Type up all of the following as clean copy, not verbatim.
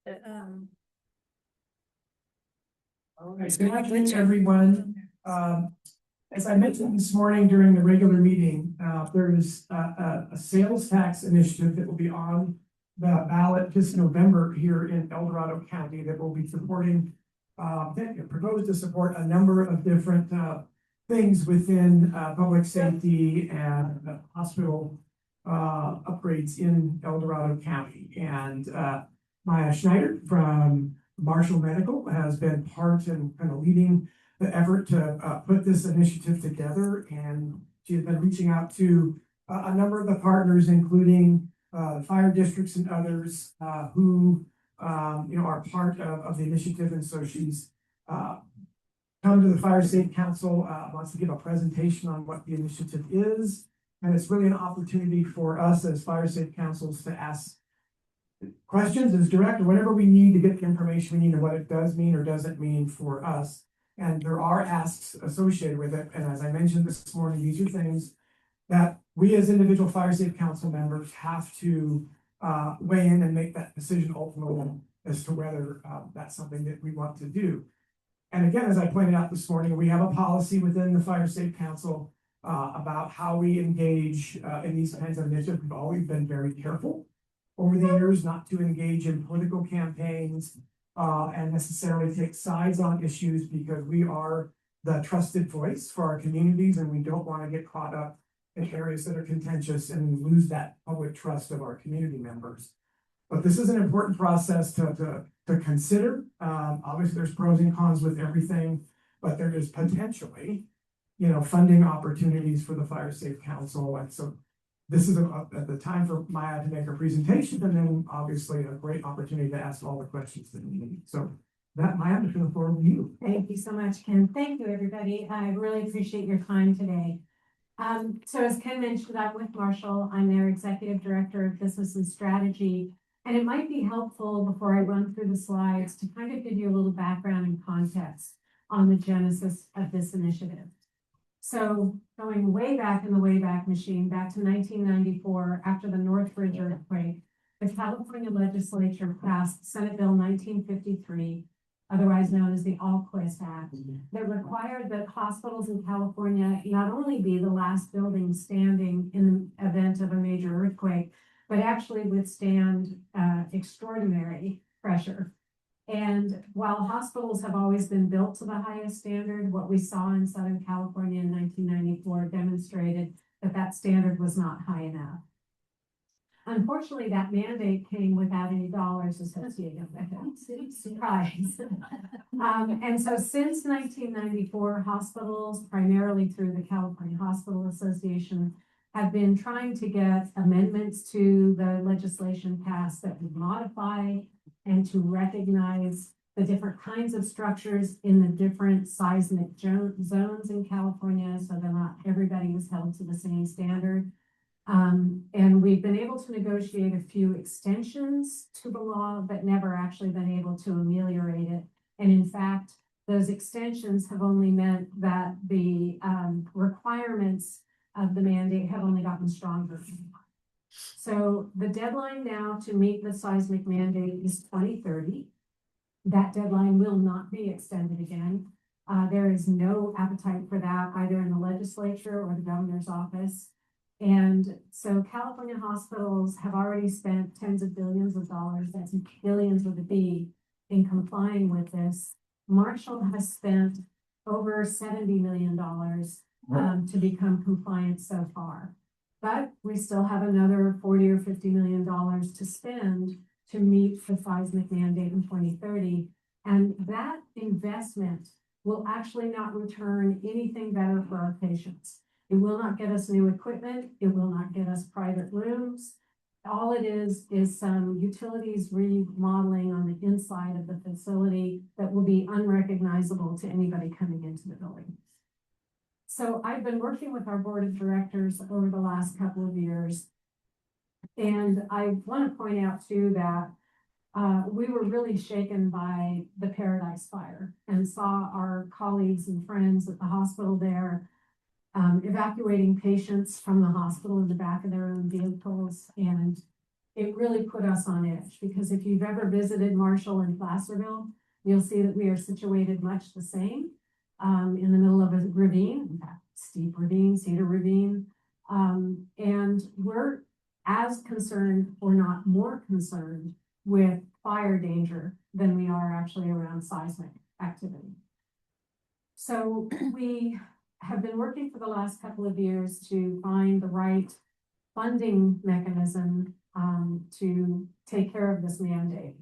All right, good afternoon, everyone. As I mentioned this morning during the regular meeting, there is a sales tax initiative that will be on the ballot this November here in El Dorado County that will be supporting, that proposed to support a number of different things within public safety and hospital upgrades in El Dorado County. And Maya Schneider from Marshall Medical has been part and kind of leading the effort to put this initiative together, and she has been reaching out to a number of the partners, including fire districts and others who are part of the initiative. And so she's come to the Fire Safe Council, wants to give a presentation on what the initiative is, and it's really an opportunity for us as Fire Safe Councils to ask questions as direct or whatever we need to get the information we need and what it does mean or doesn't mean for us. And there are asks associated with it. And as I mentioned this morning, these are things that we as individual Fire Safe Council members have to weigh in and make that decision ultimately as to whether that's something that we want to do. And again, as I pointed out this morning, we have a policy within the Fire Safe Council about how we engage in these kinds of initiatives. We've always been very careful over the years not to engage in political campaigns and necessarily take sides on issues, because we are the trusted voice for our communities, and we don't want to get caught up in areas that are contentious and lose that public trust of our community members. But this is an important process to consider. Obviously, there's pros and cons with everything, but there is potentially, funding opportunities for the Fire Safe Council. And so this is at the time for Maya to make her presentation, and then obviously a great opportunity to ask all the questions that we need. So that, Maya, I'm going to forward to you. Thank you so much, Ken. Thank you, everybody. I really appreciate your time today. So as Ken mentioned, I'm with Marshall. I'm their Executive Director of Business and Strategy. And it might be helpful before I run through the slides to kind of give you a little background and context on the genesis of this initiative. So going way back in the Wayback Machine, back to 1994, after the Northbridge earthquake, the California legislature passed Senate Bill 1953, otherwise known as the Alquist Act, that required that hospitals in California not only be the last building standing in the event of a major earthquake, but actually withstand extraordinary pressure. And while hospitals have always been built to the highest standard, what we saw in Southern California in 1994 demonstrated that that standard was not high enough. Unfortunately, that mandate came without any dollars associated with it. Surprise. And so since 1994, hospitals, primarily through the California Hospital Association, have been trying to get amendments to the legislation passed that would modify and to recognize the different kinds of structures in the different seismic zones in California, so that not everybody was held to the same standard. And we've been able to negotiate a few extensions to the law, but never actually been able to ameliorate it. And in fact, those extensions have only meant that the requirements of the mandate have only gotten stronger. So the deadline now to meet the seismic mandate is 2030. That deadline will not be extended again. There is no appetite for that either in the legislature or the governor's office. And so California hospitals have already spent tens of billions of dollars, that's billions with a B, in complying with this. Marshall has spent over $70 million to become compliant so far. But we still have another $40 or $50 million to spend to meet the seismic mandate in 2030. And that investment will actually not return anything better for our patients. It will not get us new equipment. It will not get us private rooms. All it is some utilities remodeling on the inside of the facility that will be unrecognizable to anybody coming into the building. So I've been working with our board of directors over the last couple of years. And I want to point out too that we were really shaken by the Paradise Fire and saw our colleagues and friends at the hospital there evacuating patients from the hospital in the back of their own vehicles. And it really put us on edge, because if you've ever visited Marshall and Placerville, you'll see that we are situated much the same, in the middle of a ravine, in fact, steep ravine, Cedar Ravine. And we're as concerned, or not more concerned, with fire danger than we are actually around seismic activity. So we have been working for the last couple of years to find the right funding mechanism to take care of this mandate.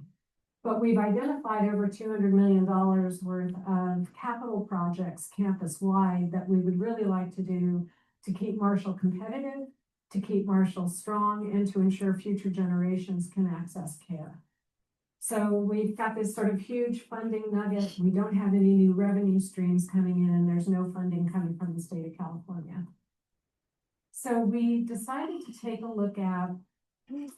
But we've identified over $200 million worth of capital projects campus-wide that we would really like to do to keep Marshall competitive, to keep Marshall strong, and to ensure future generations can access care. So we've got this sort of huge funding nugget. We don't have any new revenue streams coming in, and there's no funding coming from the state of California. So we decided to take a look at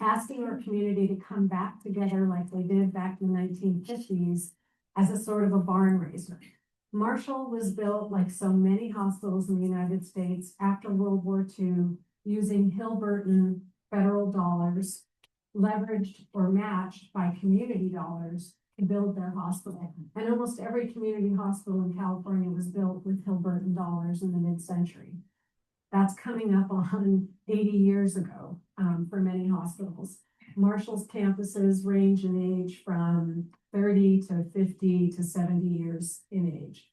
asking our community to come back together like they did back in the 1950s as a sort of a barn raiser. Marshall was built, like so many hospitals in the United States, after World War II, using Hill-Burton federal dollars, leveraged or matched by community dollars to build their hospital. And almost every community hospital in California was built with Hill-Burton dollars in the mid-century. That's coming up on 80 years ago for many hospitals. Marshall's campuses range in age from 30 to 50 to 70 years in age.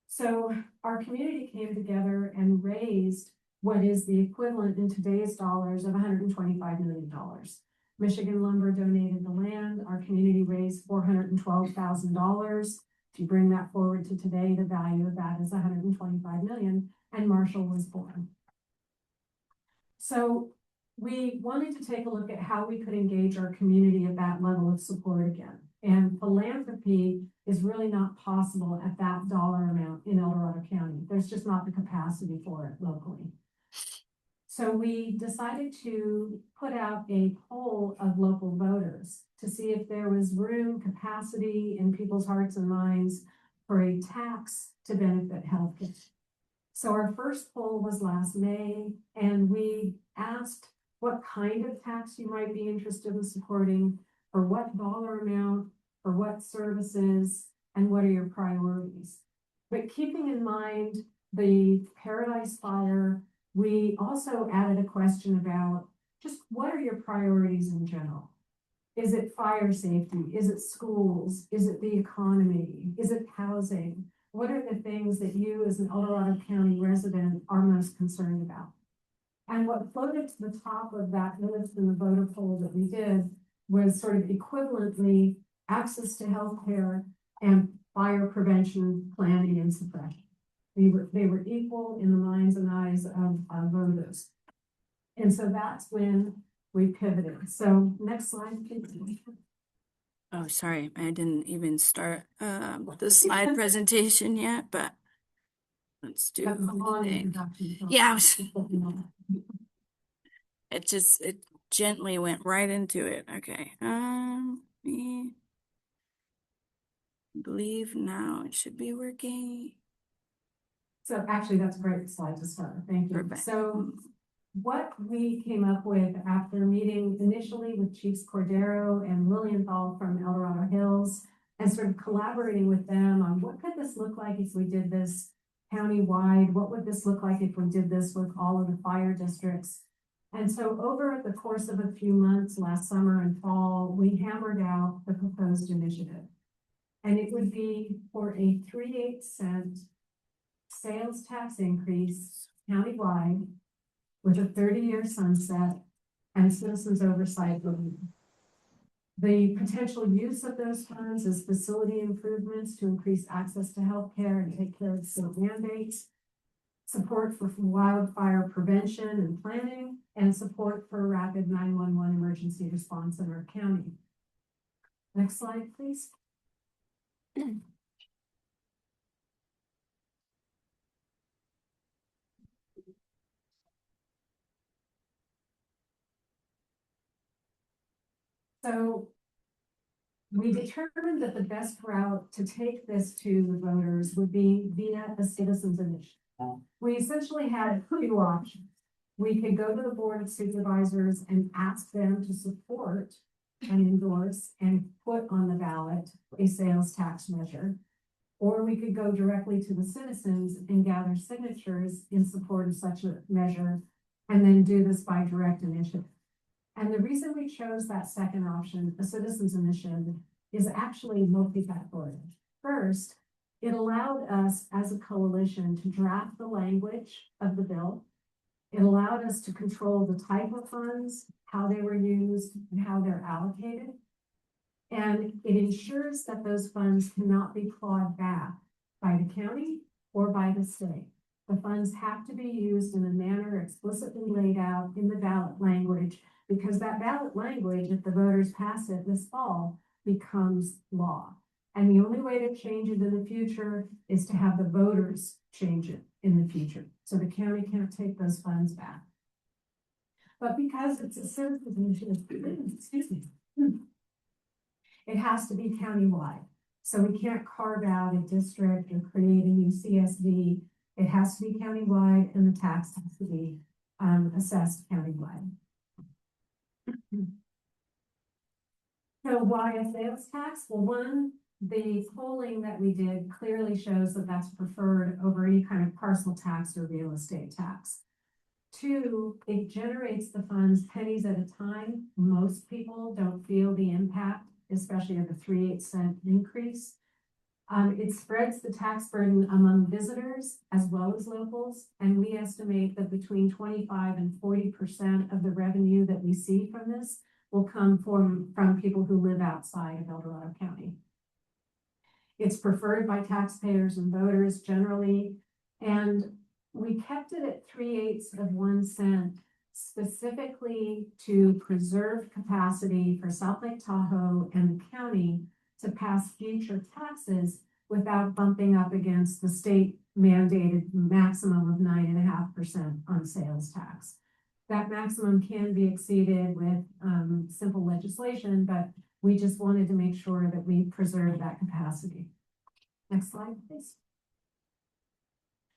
So our community came together and raised what is the equivalent in today's dollars of $125 million. Michigan Lumber donated the land. Our community raised $412,000. If you bring that forward to today, the value of that is $125 million, and Marshall was born. So we wanted to take a look at how we could engage our community at that level of support again. And philanthropy is really not possible at that dollar amount in El Dorado County. There's just not the capacity for it locally. So we decided to put out a poll of local voters to see if there was room, capacity in people's hearts and minds for a tax to benefit healthcare. So our first poll was last May, and we asked what kind of tax you might be interested in supporting, for what dollar amount, for what services, and what are your priorities. But keeping in mind the Paradise Fire, we also added a question about just what are your priorities in general? Is it fire safety? Is it schools? Is it the economy? Is it housing? What are the things that you as an El Dorado County resident are most concerned about? And what floated to the top of that list in the voter poll that we did was sort of equivalently access to healthcare and fire prevention, planning, and suppression. They were equal in the minds and eyes of our voters. And so that's when we pivoted. So next slide, please. Oh, sorry, I didn't even start the slide presentation yet, but let's do That's a long the thing. introduction. So Yeah, it's it gently went right into it. Okay. Me believe now it should be working. So actually, that's a great slide to start. Thank you. Perfect. So what we came up with after meeting initially with Chiefs Cordero and Lilienthal from El Dorado Hills, and sort of collaborating with them on what could this look like if we did this county-wide? What would this look like if we did this with all of the fire districts? And so over the course of a few months, last summer and fall, we hammered out the proposed initiative. And it would be for a 3/8 cent sales tax increase countywide with a 30-year sunset and citizens oversight. The potential use of those funds is facility improvements to increase access to healthcare and take care of state mandates, support for wildfire prevention and planning, and support for rapid 911 emergency response in our county. Next slide, please. So we determined that the best route to take this to the voters would be via a citizens initiative. We essentially had two options. We could go to the Board of Supervisors and ask them to support and endorse and put on the ballot a sales tax measure. Or we could go directly to the citizens and gather signatures in support of such a measure and then do this by direct initiative. And the reason we chose that second option, a citizens initiative, is actually multifactorial. First, it allowed us as a coalition to draft the language of the bill. It allowed us to control the type of funds, how they were used, and how they're allocated. And it ensures that those funds cannot be clawed back by the county or by the state. The funds have to be used in a manner explicitly laid out in the ballot language, because that ballot language, if the voters pass it this fall, becomes law. And the only way to change it in the future is to have the voters change it in the future. So the county can't take those funds back. But because it's a citizens initiative, excuse me, it has to be countywide. So we can't carve out a district or create a new CSD. It has to be countywide, and the tax has to be assessed countywide. So why a sales tax? Well, one, the polling that we did clearly shows that that's preferred over any kind of parcel tax or real estate tax. Two, it generates the funds pennies at a time. Most people don't feel the impact, especially of the 3/8 cent increase. It spreads the tax burden among visitors as well as locals, and we estimate that between 25 and 40% of the revenue that we see from this will come from people who live outside of El Dorado County. It's preferred by taxpayers and voters generally, and we kept it at 3/8 of 1 cent specifically to preserve capacity for South Lake Tahoe and the county to pass future taxes without bumping up against the state mandated maximum of 9.5% on sales tax. That maximum can be exceeded with simple legislation, but we just wanted to make sure that we preserve that capacity. Next slide, please.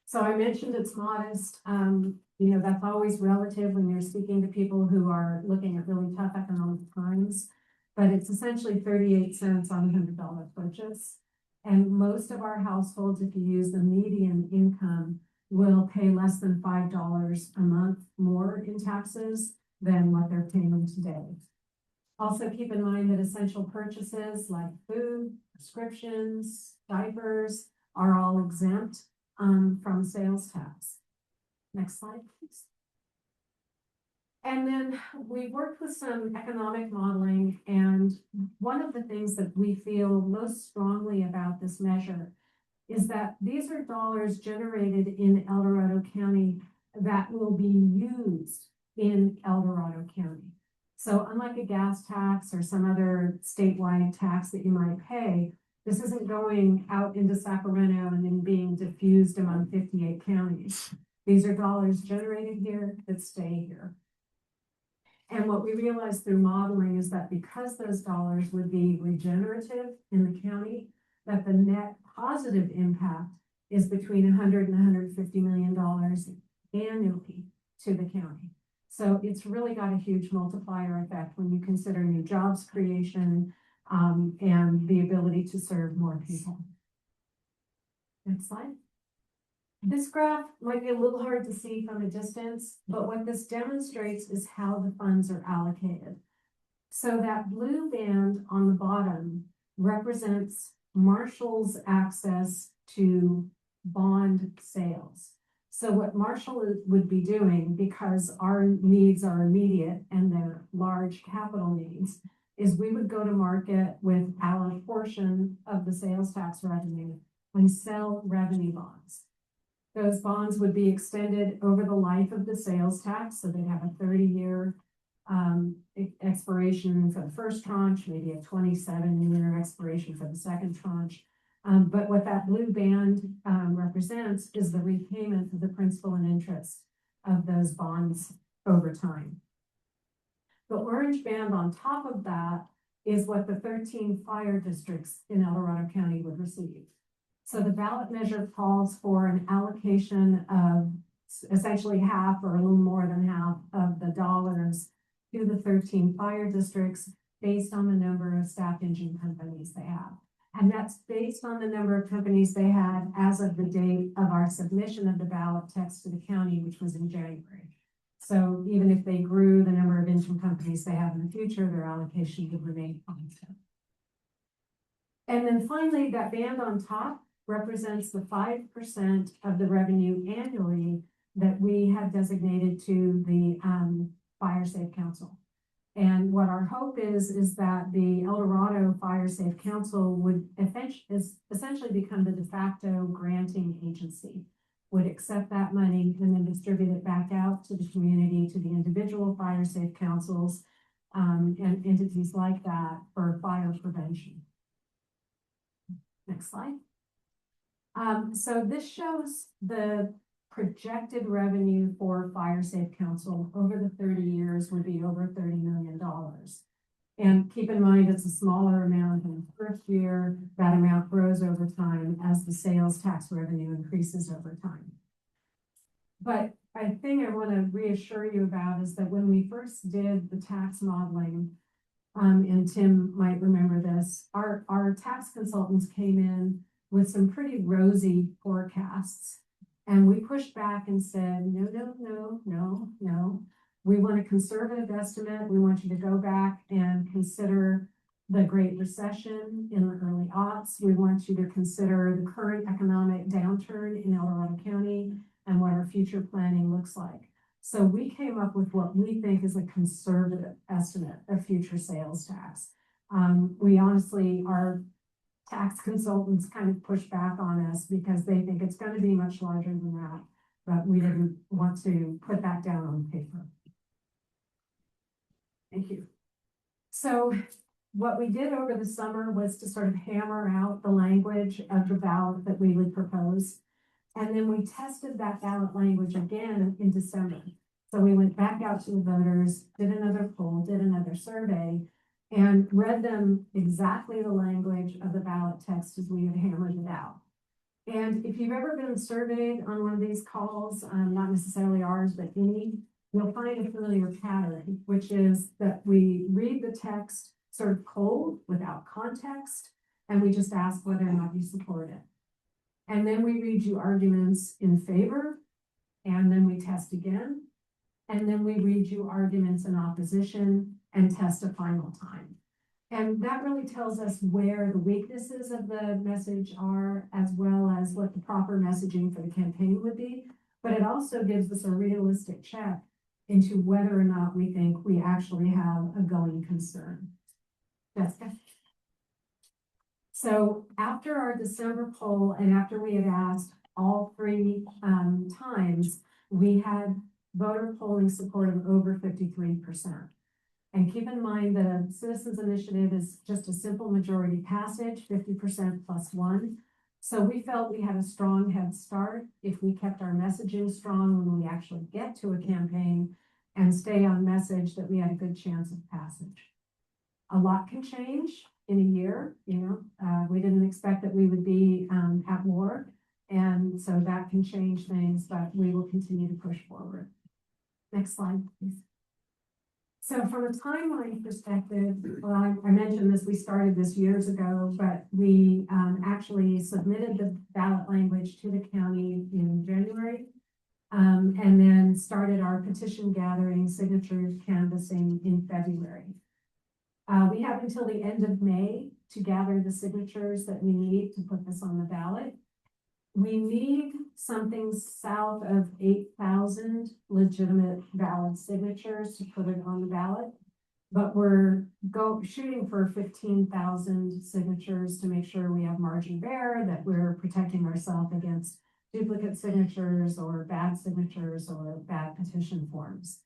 So I mentioned it's modest. That's always relative when you're speaking to people who are looking at really tough economic times, but it's essentially 38 cents on a $100 purchase. And most of our households, if you use the median income, will pay less than $5 a month more in taxes than what they're paying today. Also keep in mind that essential purchases like food, prescriptions, diapers are all exempt from sales tax. Next slide, please. And then we worked with some economic modeling, and one of the things that we feel most strongly about this measure is that these are dollars generated in El Dorado County that will be used in El Dorado County. So unlike a gas tax or some other statewide tax that you might pay, this isn't going out into Sacramento and then being diffused among 58 counties. These are dollars generated here that stay here. And what we realized through modeling is that because those dollars would be regenerative in the county, that the net positive impact is between $100 and $150 million annually to the county. So it's really got a huge multiplier effect when you consider new jobs creation and the ability to serve more people. Next slide. This graph might be a little hard to see from a distance, but what this demonstrates is how the funds are allocated. So that blue band on the bottom represents Marshall's access to bond sales. So what Marshall would be doing, because our needs are immediate and they're large capital needs, is we would go to market with our portion of the sales tax revenue and sell revenue bonds. Those bonds would be extended over the life of the sales tax. So they'd have a 30-year expiration for the first tranche, maybe a 27-year expiration for the second tranche. But what that blue band represents is the repayment of the principal and interest of those bonds over time. The orange band on top of that is what the 13 fire districts in El Dorado County would receive. So the ballot measure calls for an allocation of essentially half or a little more than half of the dollars to the 13 fire districts based on the number of staff engine companies they have. And that's based on the number of companies they had as of the date of our submission of the ballot text to the county, which was in January. So even if they grew the number of engine companies they have in the future, their allocation would remain constant. And then finally, that band on top represents the 5% of the revenue annually that we have designated to the Fire Safe Council. And what our hope is that the El Dorado Fire Safe Council would essentially become the de facto granting agency, would accept that money and then distribute it back out to the community, to the individual fire safe councils, and entities like that for fire prevention. Next slide. So this shows the projected revenue for Fire Safe Council over the 30 years would be over $30 million. And keep in mind, it's a smaller amount in the first year. That amount grows over time as the sales tax revenue increases over time. But a thing I want to reassure you about is that when we first did the tax modeling, and Tim might remember this, our tax consultants came in with some pretty rosy forecasts. And we pushed back and said, no. We want a conservative estimate. We want you to go back and consider the Great Recession in the early aughts. We want you to consider the current economic downturn in El Dorado County and what our future planning looks like. So we came up with what we think is a conservative estimate of future sales tax. We honestly, our tax consultants kind of push back on us because they think it's going to be much larger than that, but we didn't want to put that down on paper. Thank you. So what we did over the summer was to sort of hammer out the language of the ballot that we would propose. And then we tested that ballot language again in December. So we went back out to the voters, did another poll, did another survey, and read them exactly the language of the ballot text as we had hammered it out. And if you've ever been surveyed on one of these calls, not necessarily ours, but any, you'll find a familiar pattern, which is that we read the text sort of cold, without context, and we just ask whether or not you support it. And then we read you arguments in favor, and then we test again. And then we read you arguments in opposition and test a final time. And that really tells us where the weaknesses of the message are, as well as what the proper messaging for the campaign would be. But it also gives us a realistic check into whether or not we think we actually have a going concern. Jessica? So after our December poll, and after we had asked all three times, we had voter polling support of over 53%. And keep in mind that a citizens initiative is just a simple majority passage, 50% plus one. So we felt we had a strong head start if we kept our messaging strong when we actually get to a campaign and stay on message, that we had a good chance of passage. A lot can change in a year, we didn't expect that we would be at war. And so that can change things, but we will continue to push forward. Next slide, please. So from a timeline perspective, well, I mentioned this, we started this years ago, but we actually submitted the ballot language to the county in January, and then started our petition gathering, signatures, canvassing in February. We have until the end of May to gather the signatures that we need to put this on the ballot. We need something south of 8,000 legitimate valid signatures to put it on the ballot, but we're shooting for 15,000 signatures to make sure we have margin bear, that we're protecting ourselves against duplicate signatures or bad signatures or bad petition forms.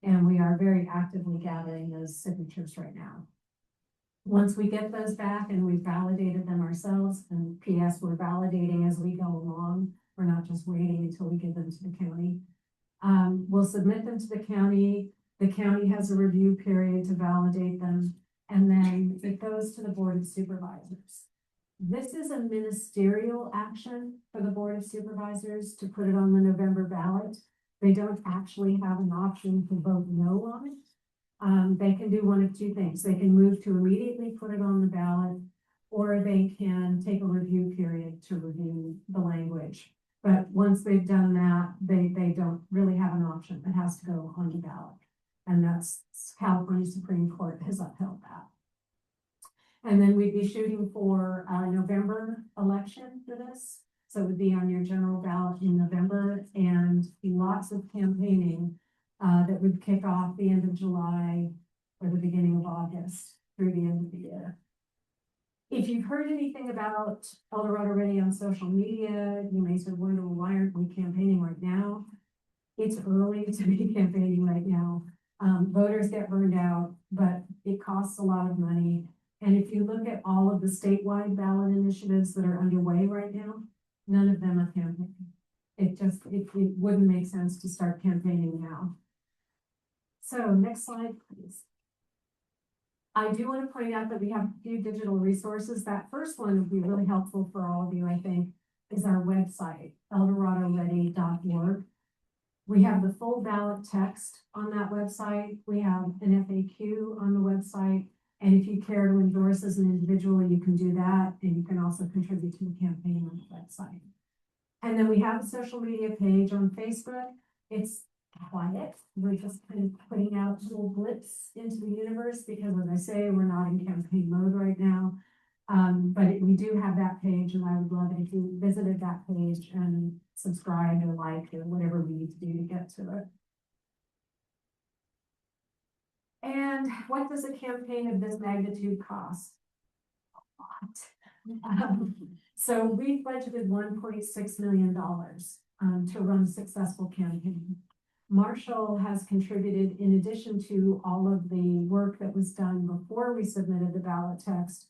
And we are very actively gathering those signatures right now. Once we get those back and we've validated them ourselves, and PS, we're validating as we go along. We're not just waiting until we give them to the county. We'll submit them to the county. The county has a review period to validate them. And then it goes to the Board of Supervisors. This is a ministerial action for the Board of Supervisors to put it on the November ballot. They don't actually have an option to vote no on it. They can do one of two things. They can move to immediately put it on the ballot, or they can take a review period to review the language. But once they've done that, they don't really have an option. It has to go on the ballot. And that's California Supreme Court has upheld that. And then we'd be shooting for a November election for this. So it would be on your general ballot in November, and lots of campaigning that would kick off the end of July or the beginning of August through the end of the year. If you've heard anything about El Dorado Ready on social media, you may sort of wonder, well, why aren't we campaigning right now? It's early to be campaigning right now. Voters get burned out, but it costs a lot of money. And if you look at all of the statewide ballot initiatives that are underway right now, none of them are campaigning. It wouldn't make sense to start campaigning now. So next slide, please. I do want to point out that we have a few digital resources. That first one would be really helpful for all of you, I think, is our website, eldoradoready.org. We have the full ballot text on that website. We have an FAQ on the website. And if you care to endorse as an individual, you can do that. And you can also contribute to the campaign on the website. And then we have a social media page on Facebook. It's quiet. We're just kind of putting out little blips into the universe because, as I say, we're not in campaign mode right now. But we do have that page, and I would love it if you visited that page and subscribed or liked or whatever we need to do to get to it. And what does a campaign of this magnitude cost? A lot. So we budgeted $1.6 million to run a successful campaign. Marshall has contributed, in addition to all of the work that was done before we submitted the ballot text,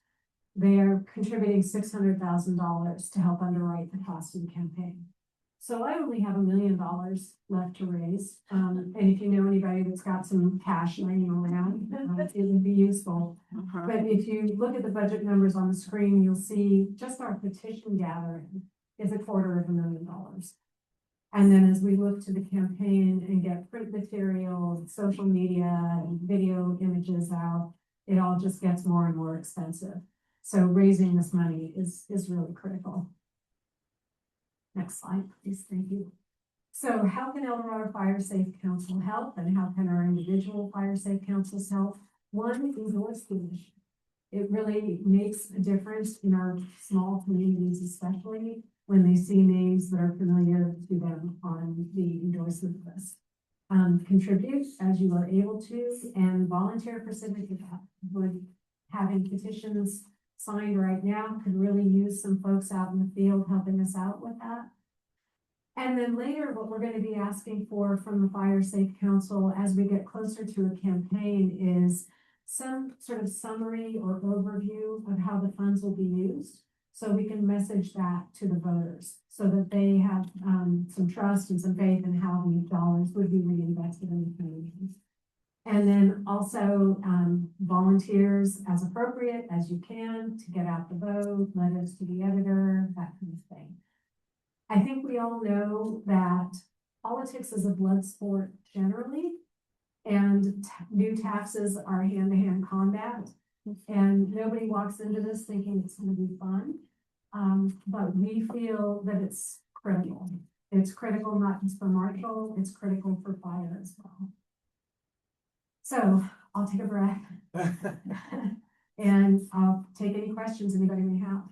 they are contributing $600,000 to help underwrite the cost of the campaign. So I only have $1 million left to raise. And if you know anybody that's got some cash laying around, it would be useful. But if you look at the budget numbers on the screen, you'll see just our petition gathering is $250,000. And then as we look to the campaign and get print materials, social media, and video images out, it all just gets more and more expensive. So raising this money is really critical. Next slide, please. Thank you. So how can El Dorado Fire Safe Council help, and how can our individual fire safe councils help? One, endorse the mission. It really makes a difference in our small communities, especially when they see names that are familiar to them on the endorsement list. Contribute as you are able to, and volunteer for civic impact. Having petitions signed right now could really use some folks out in the field helping us out with that. And then later, what we're going to be asking for from the Fire Safe Council as we get closer to a campaign is some sort of summary or overview of how the funds will be used, so we can message that to the voters so that they have some trust and some faith in how these dollars would be reinvested in the communities. And then also volunteers as appropriate as you can to get out the vote, letters to the editor, that kind of thing. I think we all know that politics is a blood sport generally, and new taxes are hand-to-hand combat, and nobody walks into this thinking it's going to be fun. But we feel that it's critical. It's critical not just for Marshall, it's critical for fire as well. So I'll take a breath and I'll take any questions anybody may have.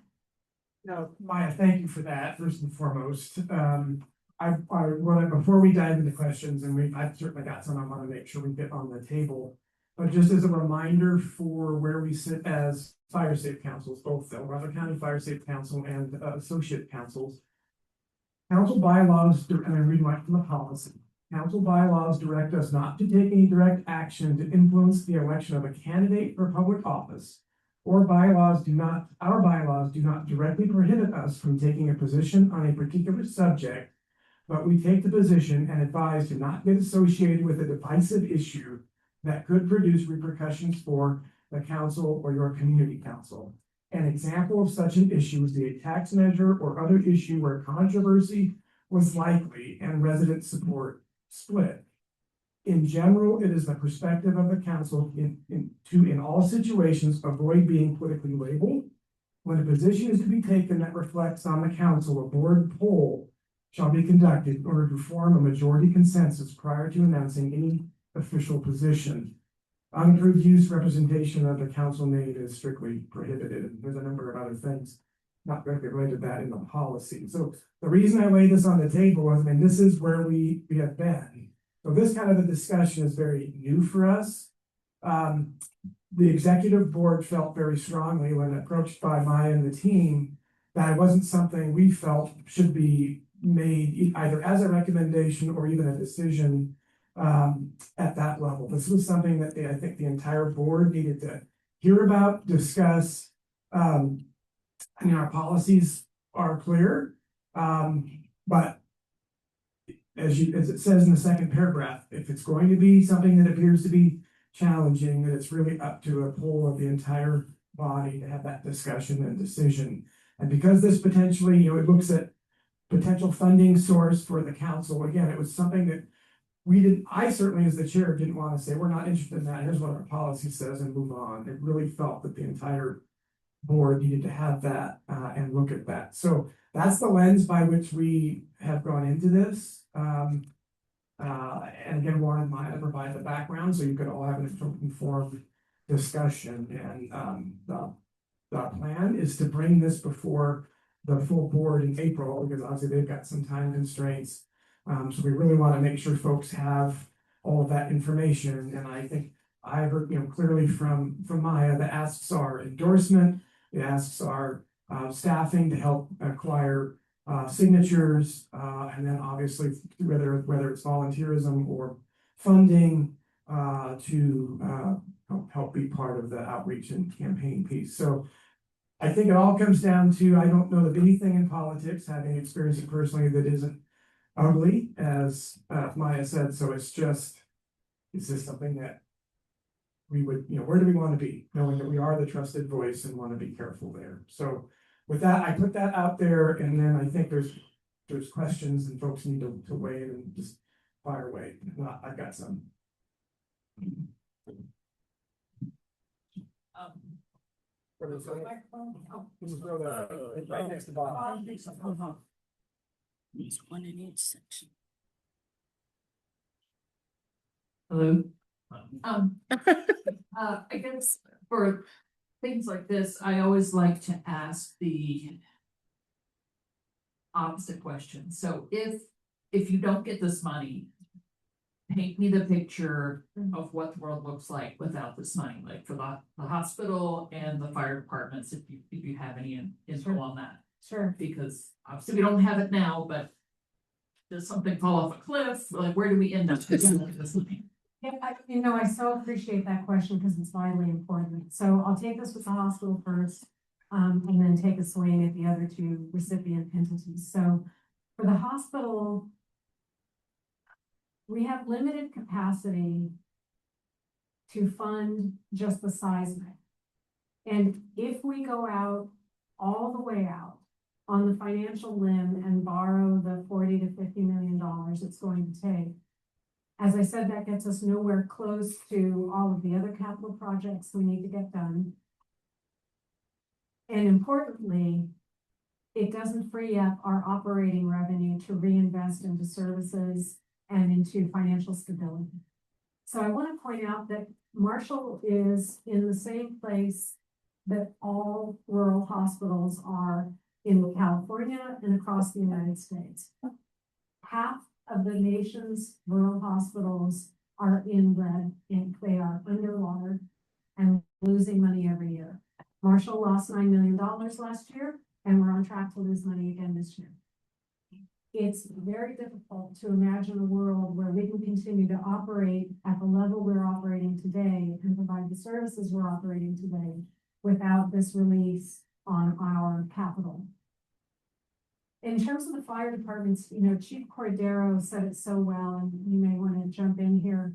No, Maya, thank you for that, first and foremost. Before we dive into questions, and I've certainly got some I want to make sure we get on the table, but just as a reminder for where we sit as fire safe councils, both the El Dorado County Fire Safe Council and associate councils. Council bylaws, and I'm reading right from the policy. Council bylaws direct us not to take any direct action to influence the election of a candidate for public office. Our bylaws do not directly prohibit us from taking a position on a particular subject, but we take the position and advise to not get associated with a divisive issue that could produce repercussions for the council or your community council. An example of such an issue is the tax measure or other issue where controversy was likely and resident support split. In general, it is the perspective of the council in all situations, avoid being politically labeled. When a position is to be taken that reflects on the council, a board poll shall be conducted in order to form a majority consensus prior to announcing any official position. Unapproved use representation of the council name is strictly prohibited, and there's a number of other things not directly related to that in the policy. So the reason I lay this on the table is, I mean, this is where we have been. So this kind of a discussion is very new for us. The executive board felt very strongly when approached by Maya and the team that it wasn't something we felt should be made either as a recommendation or even a decision at that level. This was something that I think the entire board needed to hear about, discuss. I mean, our policies are clear, but as it says in the second paragraph, if it's going to be something that appears to be challenging, that it's really up to a poll of the entire body to have that discussion and decision. And because this potentially, it looks at potential funding source for the council. Again, it was something that I certainly as the chair didn't want to say, we're not interested in that. Here's what our policy says and move on. It really felt that the entire board needed to have that and look at that. So that's the lens by which we have gone into this. And again, wanted Maya to provide the background so you could all have an informed discussion. And the plan is to bring this before the full board in April, because obviously they've got some time constraints. So we really want to make sure folks have all of that information. And I think I heard, clearly from Maya, the asks are endorsement, the asks are staffing to help acquire signatures, and then obviously whether it's volunteerism or funding to help be part of the outreach and campaign piece. So I think it all comes down to, I don't know of anything in politics, having experienced it personally, that isn't ugly, as Maya said. So it's just something that we would, where do we want to be, knowing that we are the trusted voice and want to be careful there. So with that, I put that out there, and then I think there's questions and folks need to weigh in and just fire away. If not, I've got some. Right next to Bob. There's one in each section. Hello. I guess for things like this, I always like to ask the opposite question. So if you don't get this money, paint me the picture of what the world looks like without this money, like for the hospital and the fire departments, if you have any info on that. Sure. Because obviously we don't have it now, but does something fall off a cliff? Like, where do we end up with this money? Yeah, I so appreciate that question because it's vitally important. So I'll take this with the hospital first, and then take a swing at the other two recipient entities. So for the hospital, we have limited capacity to fund just the seismic. And if we go out all the way out on the financial limb and borrow the $40 to $50 million it's going to take, as I said, that gets us nowhere close to all of the other capital projects we need to get done. And importantly, it doesn't free up our operating revenue to reinvest into services and into financial stability. So I want to point out that Marshall is in the same place that all rural hospitals are in California and across the United States. Half of the nation's rural hospitals are in red ink. They are underwater and losing money every year. Marshall lost $9 million last year, and we're on track to lose money again this year. It's very difficult to imagine a world where we can continue to operate at the level we're operating today and provide the services we're operating today without this release on our capital. In terms of the fire departments, Chief Cordero said it so well, and you may want to jump in here,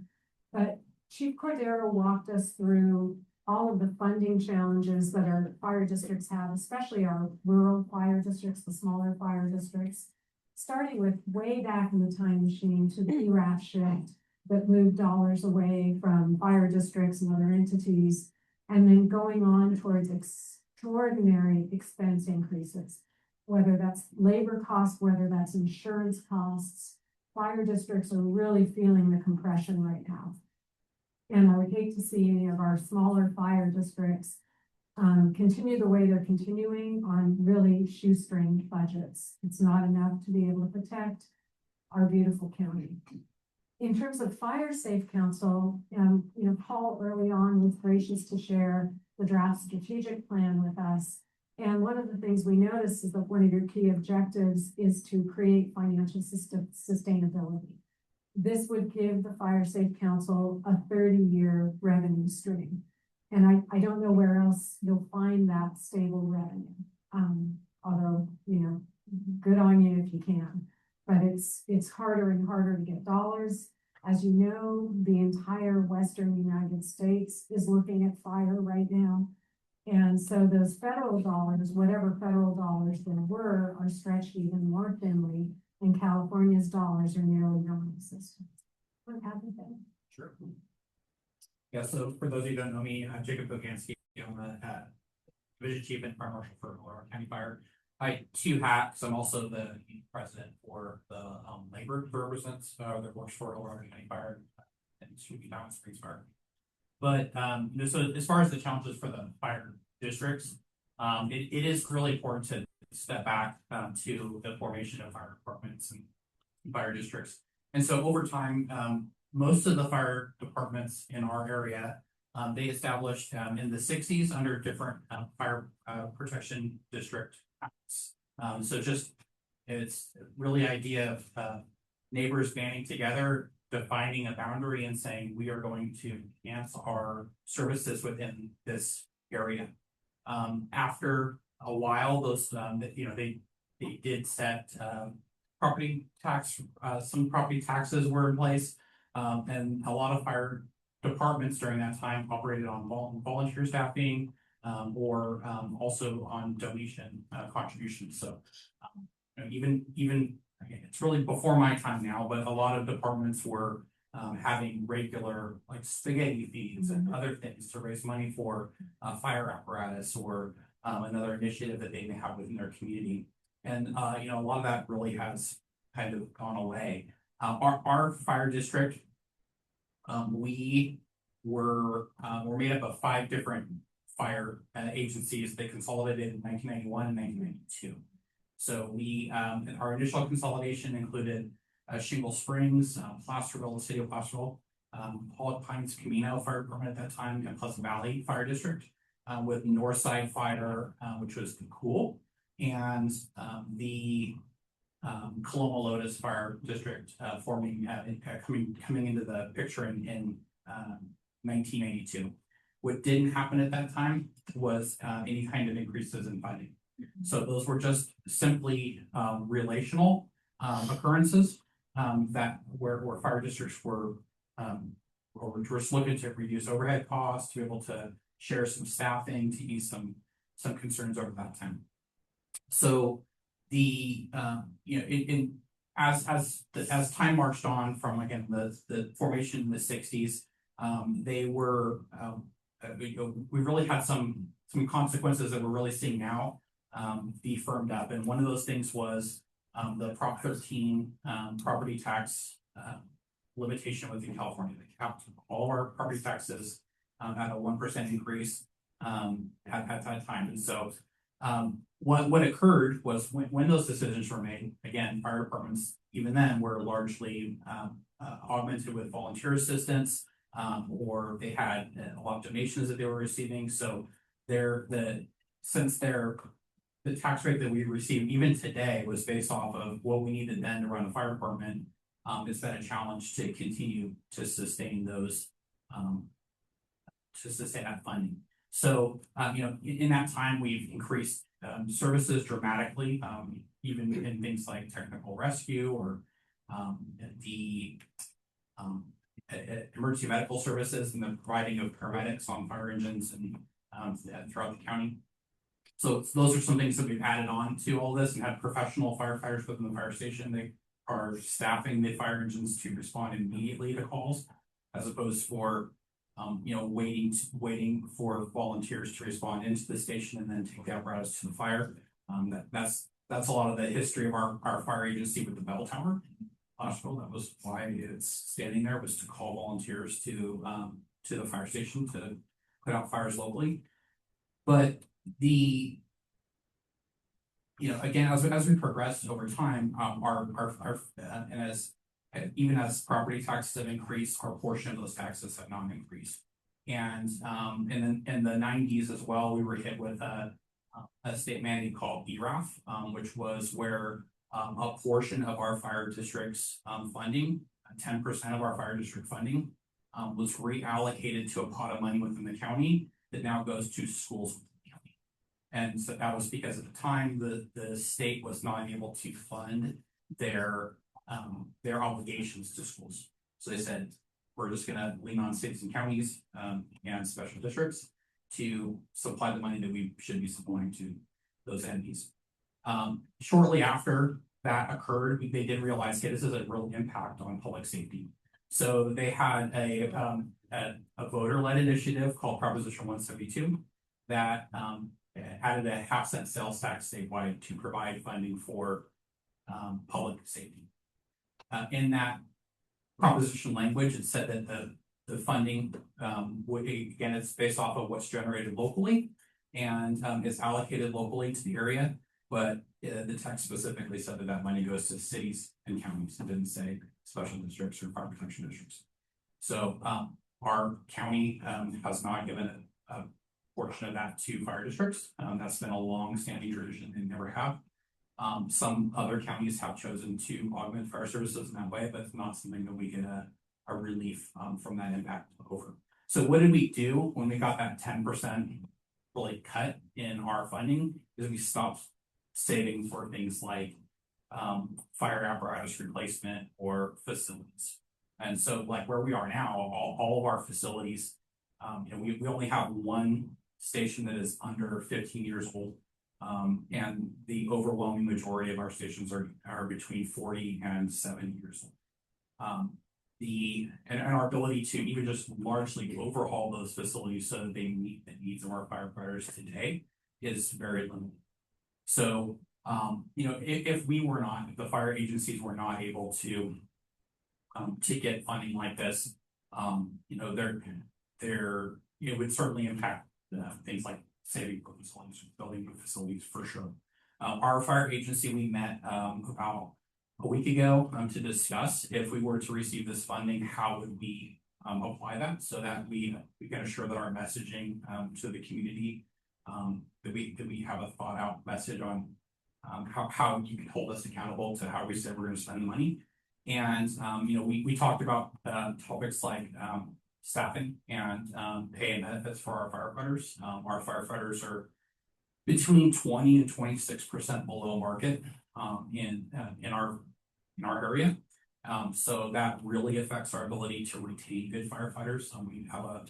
but Chief Cordero walked us through all of the funding challenges that our fire districts have, especially our rural fire districts, the smaller fire districts, starting with way back in the time machine to the ERAF shift that moved dollars away from fire districts and other entities, and then going on towards extraordinary expense increases, whether that's labor costs, whether that's insurance costs. Fire districts are really feeling the compression right now. And I would hate to see any of our smaller fire districts continue the way they're continuing on really shoestring budgets. It's not enough to be able to protect our beautiful county. In terms of Fire Safe Council, Paul early on was gracious to share the draft strategic plan with us. And one of the things we noticed is that one of your key objectives is to create financial sustainability. This would give the Fire Safe Council a 30-year revenue stream. And I don't know where else you'll find that stable revenue. Although, good on you if you can. But it's harder and harder to get dollars. As you know, the entire Western United States is looking at fire right now. And so those federal dollars, whatever federal dollars there were, are stretched even more thinly, and California's dollars are nearly non-existent. What happened there? Sure. Yeah, so for those of you who don't know me, I'm Jacob Boganski. I'm the Division Chief and Fire Marshal for Colorado County Fire. I two hats. I'm also the president for the labor that represents that works for Colorado County Fire and Sweepy Diamond Springs Fire. But so as far as the challenges for the fire districts, it is really important to step back to the formation of fire departments and fire districts. And so over time, most of the fire departments in our area, they established in the 60s under different fire protection district acts. So it's really idea of neighbors banding together, defining a boundary and saying we are going to enhance our services within this area. After a while, those they did set property tax. Some property taxes were in place, and a lot of fire departments during that time operated on volunteer staffing or also on donation contributions. So even it's really before my time now, but a lot of departments were having regular like spaghetti feeds and other things to raise money for fire apparatus or another initiative that they may have within their community. And a lot of that really has kind of gone away. Our fire district, we were made up of 5 different fire agencies that consolidated in 1991 and 1992. So our initial consolidation included Shingle Springs, Placerville, the city of Placerville, Pollock Pines Camino Fire Department at that time, and Pleasant Valley Fire District, with Northside Fire, which was cool, and the Coloma Lotus Fire District coming into the picture in 1982. What didn't happen at that time was any kind of increases in funding. So those were just simply relational occurrences that where fire districts were just looking to reduce overhead costs, to be able to share some staffing, to ease some concerns over that time. So as time marched on from again the formation in the 60s, they were we really had some consequences that we're really seeing now be firmed up, and one of those things was the Prop 13 property tax limitation within California. They capped all of our property taxes at a 1% increase at that time. And so what occurred was when those decisions were made, again, fire departments even then were largely augmented with volunteer assistance, or they had a lot of donations that they were receiving. So the tax rate that we received even today was based off of what we needed then to run a fire department. It's been a challenge to continue to sustain those, to sustain that funding. So, in that time, we've increased services dramatically, even in things like technical rescue or emergency medical services and the providing of paramedics on fire engines and throughout the county. So those are some things that we've added on to all this and have professional firefighters within the fire station. They are staffing the fire engines to respond immediately to calls, as opposed for waiting for volunteers to respond into the station and then take the apparatus to the fire. That's a lot of the history of our fire agency with the bell tower. Hospital. That was why it's standing there, was to call volunteers to the fire station to put out fires locally. But again, as we progress over time, and even as property taxes have increased, our portion of those taxes have not increased. And in the 90s as well, we were hit with a state mandate called ERAF, which was where a portion of our fire district's funding, 10% of our fire district funding, was reallocated to a pot of money within the county that now goes to schools within the county. And so that was because at the time the state was not able to fund their obligations to schools. So they said, we're just gonna lean on states and counties and special districts to supply the money that we should be supplying to those entities. Shortly after that occurred, they did realize, hey, this is a real impact on public safety. So they had a voter-led initiative called Proposition 172 that added a 0.5-cent sales tax statewide to provide funding for public safety. In that proposition language, it said that the funding would, again, it's based off of what's generated locally and is allocated locally to the area. But the text specifically said that money goes to cities and counties. It didn't say special districts or fire protection districts. So our county has not given a portion of that to fire districts. That's been a long-standing tradition. They never have. Some other counties have chosen to augment fire services in that way, but it's not something that we get a relief from that impact over. So what did we do when we got that 10% really cut in our funding? Is we stopped saving for things like fire apparatus replacement or facilities. And so like where we are now, all of our facilities, we only have one station that is under 15 years old. And the overwhelming majority of our stations are between 40 and 70 years old. And our ability to even just largely overhaul those facilities so that they meet the needs of our firefighters today is very limited. So, if the fire agencies were not able to get funding like this, it would certainly impact things like saving facilities, building facilities for sure. Our fire agency, we met about a week ago to discuss if we were to receive this funding, how would we apply that so that we can assure that our messaging to the community, that we have a thought out message on how you can hold us accountable to how we said we're going to spend the money. And we talked about topics like staffing and pay and benefits for our firefighters. Our firefighters are between 20 and 26% below market in our area. So that really affects our ability to retain good firefighters. We have a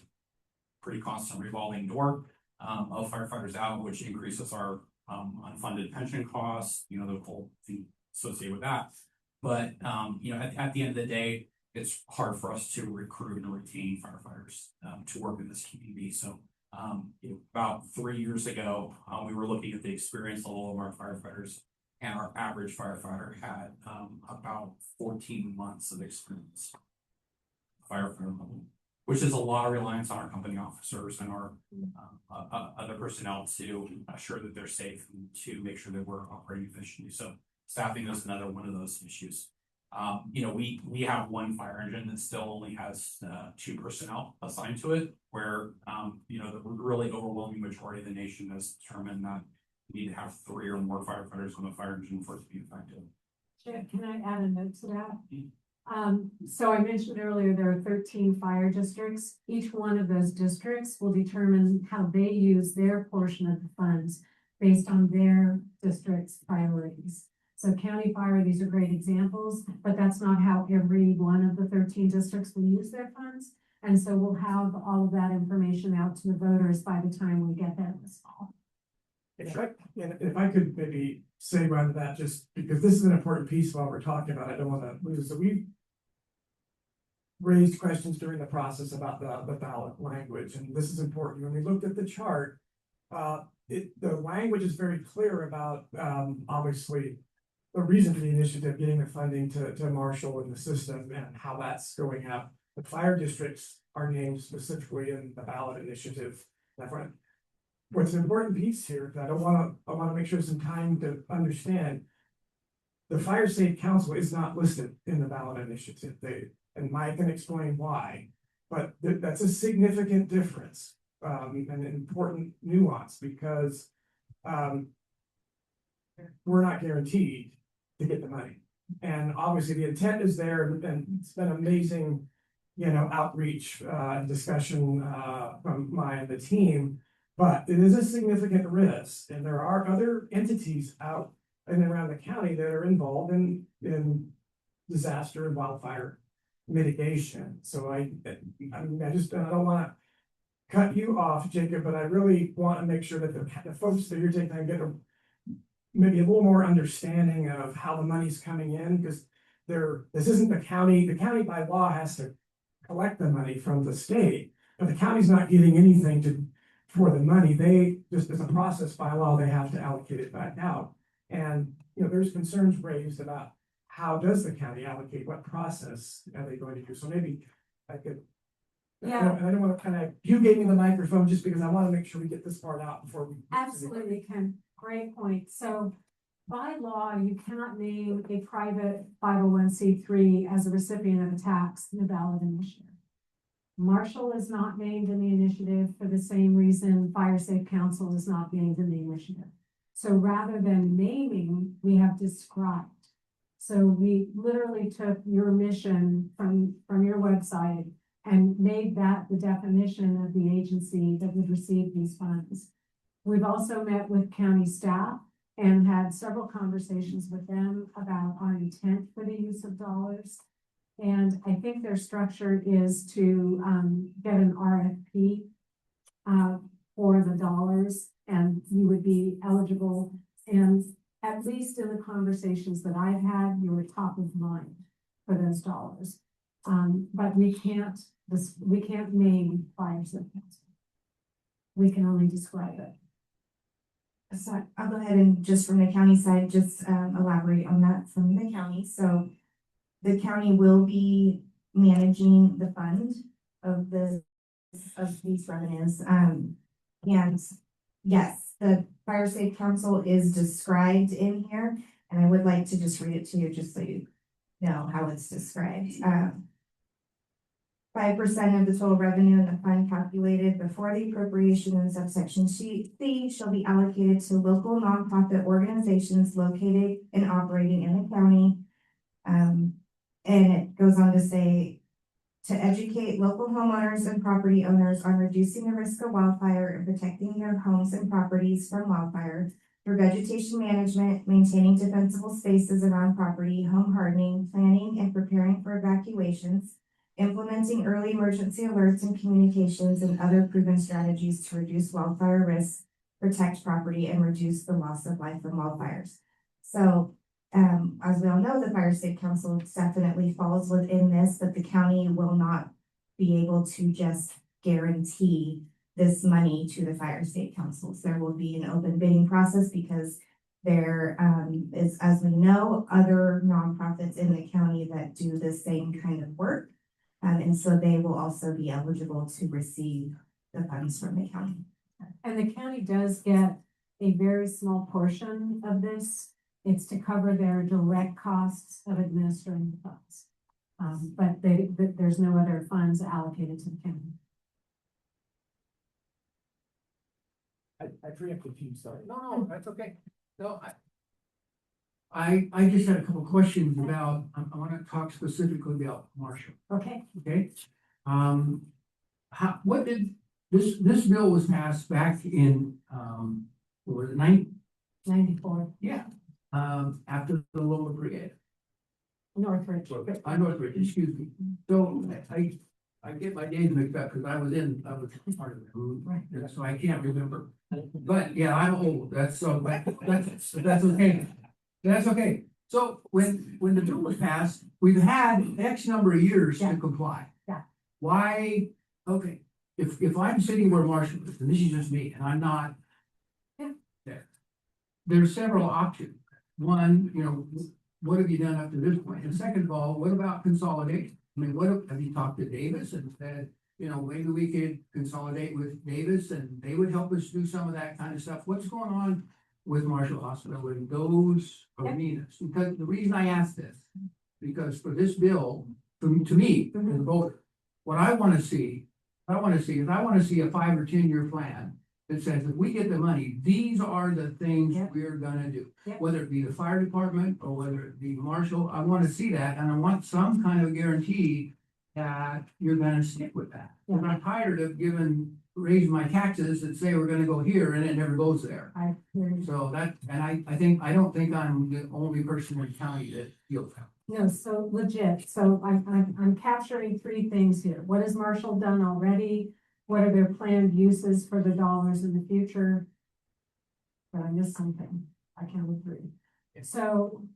pretty constant revolving door of firefighters out, which increases our unfunded pension costs, the whole thing associated with that. But at the end of the day, it's hard for us to recruit and retain firefighters to work in this community. So about 3 years ago, we were looking at the experience level of our firefighters, and our average firefighter had about 14 months of experience firefighter level, which is a lot of reliance on our company officers and our other personnel to assure that they're safe and to make sure that we're operating efficiently. So staffing is another one of those issues. We have one fire engine that still only has 2 personnel assigned to it, where the really overwhelming majority of the nation has determined that we need to have 3 or more firefighters on the fire engine for it to be effective. Can I add a note to that? So I mentioned earlier, there are 13 fire districts. Each one of those districts will determine how they use their portion of the funds based on their district's priorities. So county fire, these are great examples, but that's not how every one of the 13 districts will use their funds. And so we'll have all of that information out to the voters by the time we get there this fall. If I could maybe say right to that, just because this is an important piece while we're talking about it, I don't want to lose it. So we've raised questions during the process about the ballot language, and this is important. When we looked at the chart, the language is very clear about, obviously, the reason for the initiative, getting the funding to Marshall and the system and how that's going up. The fire districts are named specifically in the ballot initiative. What's an important piece here that I want to make sure some time to understand. The Fire Safe Council is not listed in the ballot initiative. And Mike can explain why, but that's a significant difference, and an important nuance because we're not guaranteed to get the money. And obviously the intent is there, and it's been amazing, outreach, discussion, from Maya and the team, but it is a significant risk. And there are other entities out and around the county that are involved in disaster and wildfire mitigation. So I don't want to cut you off, Jacob, but I really want to make sure that the folks that you're taking get maybe a little more understanding of how the money's coming in, because this isn't the county. The county by law has to collect the money from the state, but the county's not getting anything for the money. They just, as a process by law, they have to allocate it back out. And there's concerns raised about how does the county allocate, what process are they going to do? So maybe I could. Yeah. And I don't want to you gave me the microphone just because I want to make sure we get this part out before we. Absolutely, Ken. Great point. So by law, you cannot name a private 501c3 as a recipient of a tax in the ballot initiative. Marshall is not named in the initiative for the same reason Fire Safe Council is not named in the initiative. So rather than naming, we have described. So we literally took your mission from your website and made that the definition of the agency that would receive these funds. We've also met with county staff and had several conversations with them about our intent for the use of dollars. And I think their structure is to get an RFP for the dollars, and you would be eligible. And at least in the conversations that I've had, you were top of mind for those dollars. But we can't name Fire Safe Council. We can only describe it. So I'll go ahead and just from the county side, just elaborate on that from the county. So the county will be managing the fund of these revenues. And yes, the Fire Safe Council is described in here, and I would like to just read it to you just so you know how it's described. 5% of the total revenue in the fund calculated before the appropriation in subsection C shall be allocated to local nonprofit organizations located and operating in the county. And it goes on to say, to educate local homeowners and property owners on reducing the risk of wildfire and protecting their homes and properties from wildfire through vegetation management, maintaining defensible spaces around property, home hardening, planning and preparing for evacuations, implementing early emergency alerts and communications, and other proven strategies to reduce wildfire risk, protect property, and reduce the loss of life from wildfires. So, as we all know, the Fire Safe Council definitely falls within this, but the county will not be able to just guarantee this money to the Fire Safe Councils. There will be an open bidding process because there is, as we know, other nonprofits in the county that do the same kind of work. And so they will also be eligible to receive the funds from the county. And the county does get a very small portion of this. It's to cover their direct costs of administering the funds. But there's no other funds allocated to the county. I preempted you, sorry. No, that's okay. No, I just had a couple questions about, I want to talk specifically about Marshall, Okay. okay? What did, this bill was passed back in, what was it, 94. yeah. after the Lower Brigade. Northridge. Northridge, excuse me. So I get my days mixed up because I was part of the group, Right. so I can't remember. But yeah, I'm old, that's okay. That's okay. So when the bill was passed, we've had X number of years to Yeah. comply. Yeah. Why, okay, if I'm sitting where Marshall is, and this is just me, and I'm not. Yeah. There. There's several options. One, what have you done up to this point? And second of all, what about consolidation? I mean, have you talked to Davis and said, maybe we could consolidate with Davis and they would help us do some of that kind of stuff? What's going on with Marshall Hospital in those arenas? Because the reason I ask this, because for this bill, to me, as a voter, what I want to see a 5 or 10 year plan that says if we get the money, these are the things Yep. we're gonna do. Yep. Whether it be the fire department or whether it be Marshall, I want to see that and I want some kind of guarantee that you're gonna stick with that. And I'm tired of raising my taxes and say we're gonna go here and it never goes there. I hear you. So that, and I don't think I'm the only person in the county that feels that. No, so legit. So I'm capturing three things here. What has Marshall done already? What are their planned uses for the dollars in the future? Did I miss something? I counted three. So,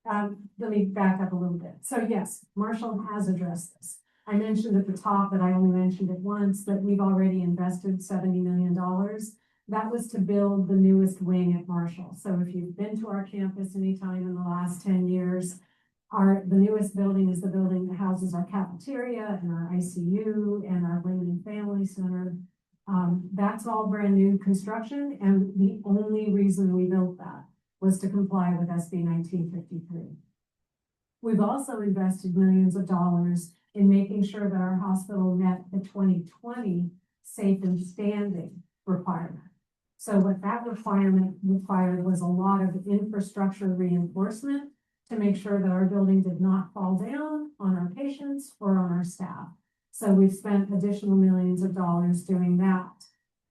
let me back up a little bit. So yes, Marshall has addressed this. I mentioned at the top, but I only mentioned it once, that we've already invested $70 million. That was to build the newest wing at Marshall. So if you've been to our campus anytime in the last 10 years, the newest building is the building that houses our cafeteria and our ICU and our Women and Family Center. That's all brand new construction, and the only reason we built that was to comply with SB 1953. We've also invested millions of dollars in making sure that our hospital met the 2020 safe and standing requirement. So what that requirement required was a lot of infrastructure reinforcement to make sure that our building did not fall down on our patients or on our staff. So we've spent additional millions of dollars doing that.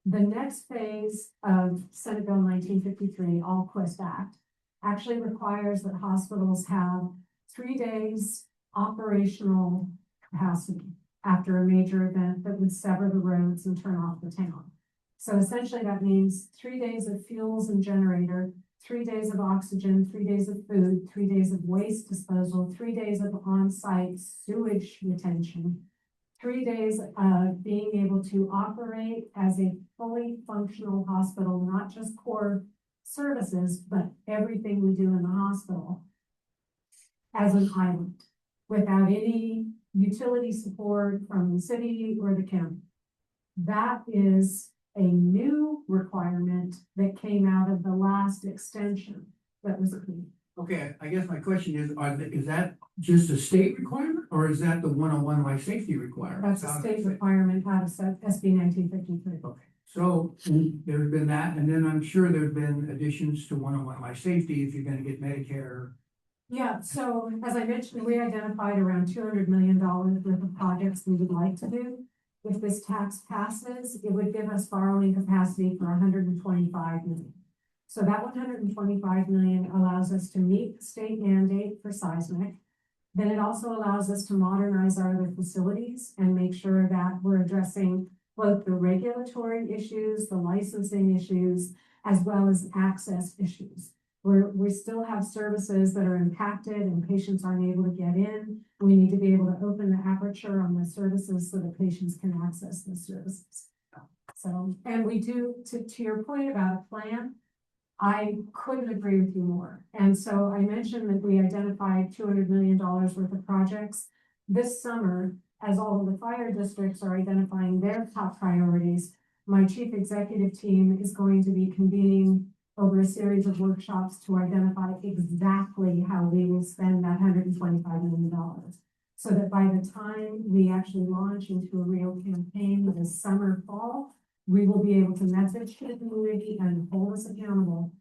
The next phase of Senate Bill 1953, All-Quist Act, actually requires that hospitals have 3 days operational capacity after a major event that would sever the roads and turn off the town. So essentially that means 3 days of fuels and generator, 3 days of oxygen, 3 days of food, 3 days of waste disposal, 3 days of on-site sewage retention, 3 days of being able to operate as a fully functional hospital, not just core services, but everything we do in the hospital as an island without any utility support from the city or the county. That is a new requirement that came out of the last extension that was approved. Okay, I guess my question is, is that just a state requirement or is that the 101 life safety requirement? That's a state requirement out of SB 1953. Okay, so there's been that, and then I'm sure there's been additions to 101 life safety if you're gonna get Medicare. Yeah, so as I mentioned, we identified around $200 million worth of projects we would like to do. If this tax passes, it would give us borrowing capacity for 125 million. So that 125 million allows us to meet the state mandate for seismic. Then it also allows us to modernize our other facilities and make sure that we're addressing both the regulatory issues, the licensing issues, as well as access issues. We still have services that are impacted and patients aren't able to get in. We need to be able to open the aperture on the services so that patients can access the services. So, and we do, to your point about a plan, I couldn't agree with you more. And so I mentioned that we identified $200 million worth of projects. This summer, as all of the fire districts are identifying their top priorities, my chief executive team is going to be convening over a series of workshops to identify exactly how we will spend that $125 million. So that by the time we actually launch into a real campaign this summer, fall, we will be able to message to the community and hold us accountable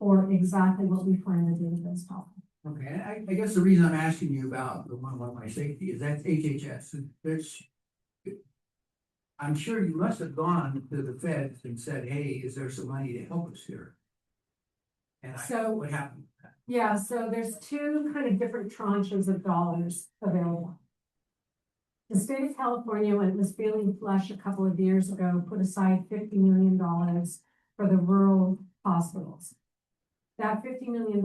for exactly what we plan to do with this topic. Okay, I guess the reason I'm asking you about the 101 life safety is that's HHS. I'm sure you must have gone to the feds and said, hey, is there some money to help us here? And So- what happened? Yeah, so there's two kind of different tranches of dollars available. The state of California, when it was feeling flush a couple of years ago, put aside $50 million for the rural hospitals. That $50 million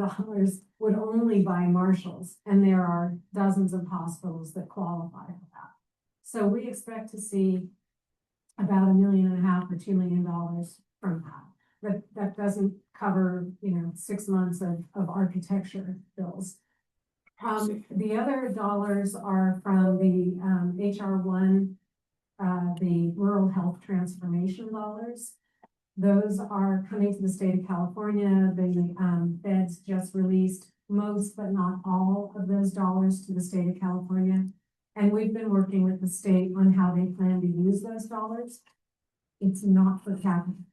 would only buy Marshalls, and there are dozens of hospitals that qualify for that. So we expect to see about $1.5 million or $2 million from that. But that doesn't cover, 6 months of architecture bills. The other dollars are from the HR one, the rural health transformation dollars. Those are coming to the state of California. The feds just released most, but not all of those dollars to the state of California. And we've been working with the state on how they plan to use those dollars. It's not for capital.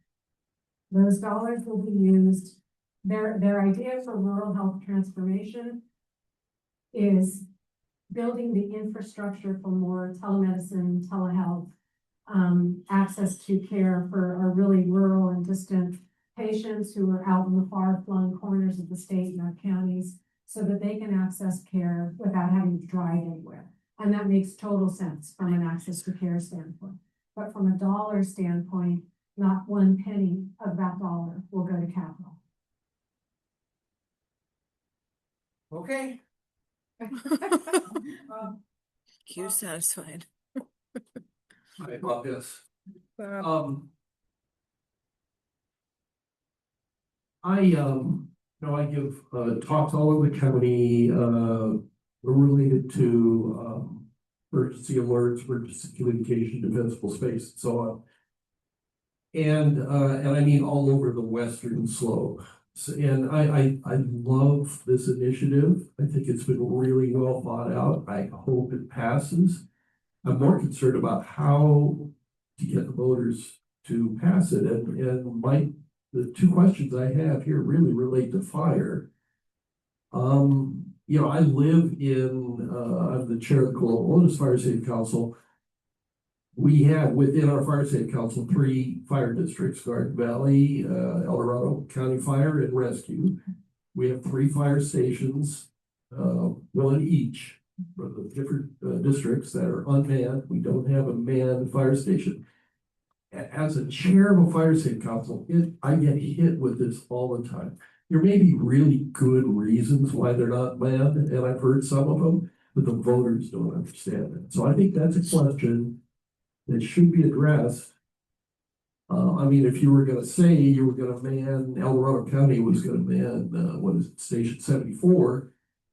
Those dollars will be used, their idea for rural health transformation is building the infrastructure for more telemedicine, telehealth, access to care for our really rural and distant patients who are out in the far-flung corners of the state and our counties, so that they can access care without having to drive anywhere. And that makes total sense from an access to care standpoint. But from a dollar standpoint, not one penny of that dollar will go to capital. Okay. You satisfied? Hi, about this. I give talks all over the county related to emergency alerts, emergency communication, defensible space, and so on. And I mean all over the western slope. And I love this initiative. I think it's been really well thought out. I hope it passes. I'm more concerned about how to get the voters to pass it. And the two questions I have here really relate to fire. I live I'm the chair of the Global Wilderness Fire Safe Council. We have within our Fire Safe Council 3 fire districts: Garden Valley, El Dorado County Fire and Rescue. We have 3 fire stations, one each for the different districts that are unmanned. We don't have a manned fire station. As a chair of a Fire Safe Council, I get hit with this all the time. There may be really good reasons why they're not manned, and I've heard some of them, but the voters don't understand it. So I think that's a question that should be addressed. If you were going to say you were going to man, El Dorado County was going to man, Station 74,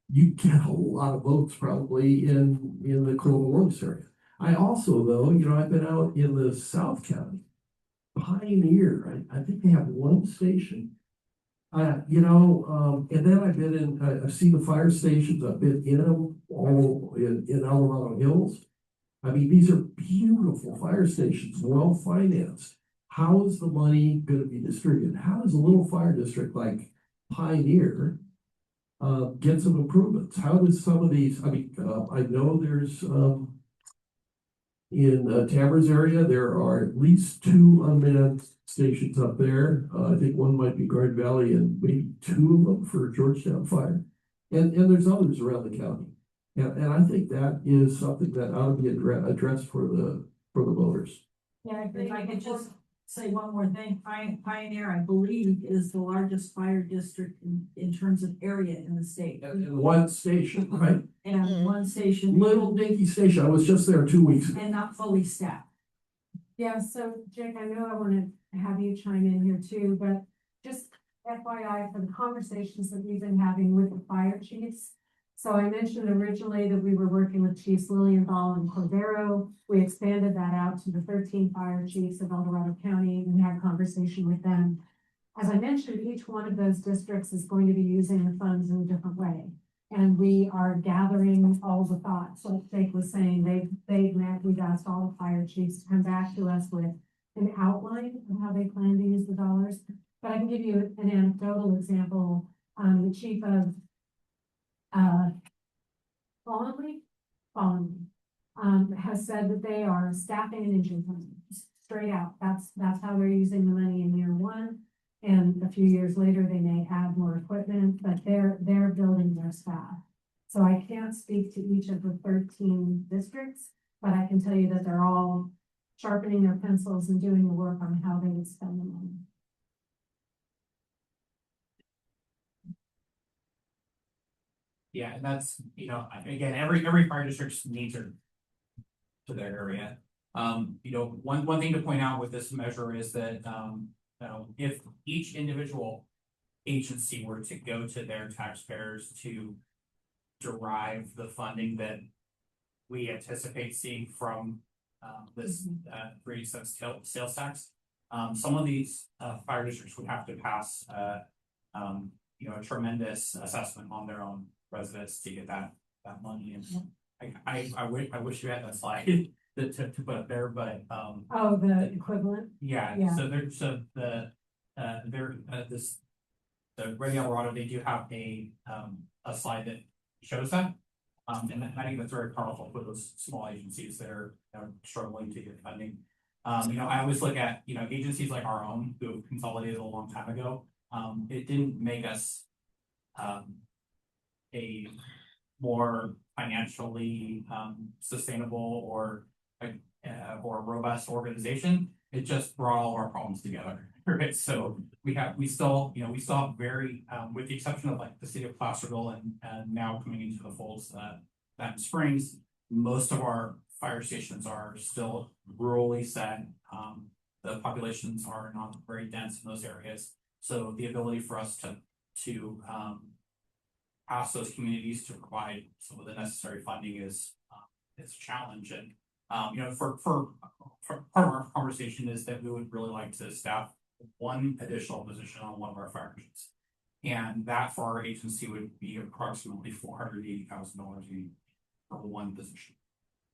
you get a lot of votes probably in the Global Wilderness area. I also, though, I've been out in the South County, Pioneer. I think they have 1 station. And then I've seen the fire stations. I've been in them all in El Dorado Hills. These are beautiful fire stations, well financed. How is the money going to be distributed? How does a little fire district like Pioneer get some improvements? How does some of these, I know there's, in Tamara's area, there are at least 2 unmanned stations up there. I think one might be Garden Valley and maybe 2 of them for Georgetown Fire. And there's others around the county. And I think that is something that ought to be addressed for the voters. Yeah, If I could just say one more thing, Pioneer, I believe, is the largest fire district in terms of area in the state. And 1 station, right? And 1 station. Little dinky station. I was just there 2 weeks ago. And not fully staffed. Yeah, so Jake, I know I want to have you chime in here too, but just FYI for the conversations that we've been having with the fire chiefs. So I mentioned originally that we were working with Chiefs Lilienthal and Cordero. We expanded that out to the 13 fire chiefs of El Dorado County and had a conversation with them. As I mentioned, each one of those districts is going to be using the funds in a different way. And we are gathering all the thoughts. Like Jake was saying, they've met, we've asked all the fire chiefs to come back to us with an outline of how they plan to use the dollars. But I can give you an anecdotal example. The chief of Fallenly has said that they are staffing an engine company, straight out. That's how they're using the money in year 1. And a few years later, they may add more equipment, but they're building their staff. So I can't speak to each of the 13 districts, but I can tell you that they're all sharpening their pencils and doing the work on how they would spend the money. Yeah, and that's, again, every fire district's needs are to their area. One thing to point out with this measure is that, if each individual agency were to go to their taxpayers to derive the funding that we anticipate seeing from, this, 3 cents sales tax, some of these, fire districts would have to pass, a tremendous assessment on their own residents to get that money. And I wish you had that slide to put up there, but, Oh, the equivalent? yeah, Yeah. so the Ready Colorado, they do have a slide that shows that. And I think that's very powerful for those small agencies that are struggling to get funding. I always look at, agencies like our own who have consolidated a long time ago. It didn't make us a more financially sustainable or robust organization. It just brought all of our problems together. Right, so we still have very, with the exception of like the city of Placerville and now coming into the folds, Benton Springs, most of our fire stations are still rurally set. The populations are not very dense in those areas. So the ability for us to ask those communities to provide some of the necessary funding is a challenge. And for part of our conversation is that we would really like to staff one additional position on one of our fire engines. And that for our agency would be approximately $480,000 for one position.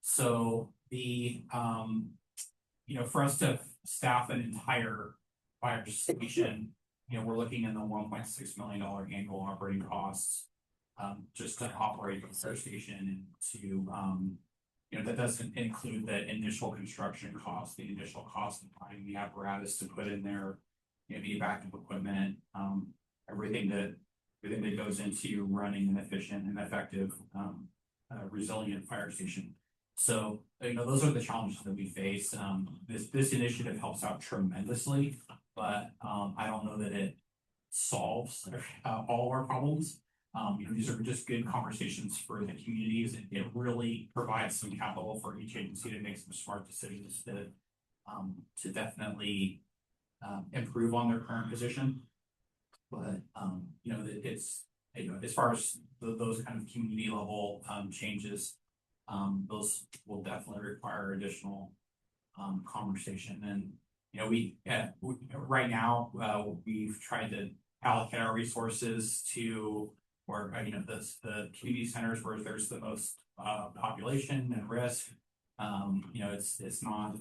So the for us to staff an entire fire station, we're looking in the $1.6 million annual operating costs just to operate the fire station, and to that doesn't include the initial construction cost, the initial cost of buying the apparatus to put in there, the backup equipment, everything that goes into running an efficient and effective, resilient fire station. So, those are the challenges that we face. This initiative helps out tremendously, but I don't know that it solves all of our problems. These are just good conversations for the communities. It really provides some capital for each agency to make some smart decisions to definitely improve on their current position. But it's as far as those kind of community level changes, those will definitely require additional conversation. And we right now we've tried to allocate our resources to where the community centers where there's the most population and risk. It's not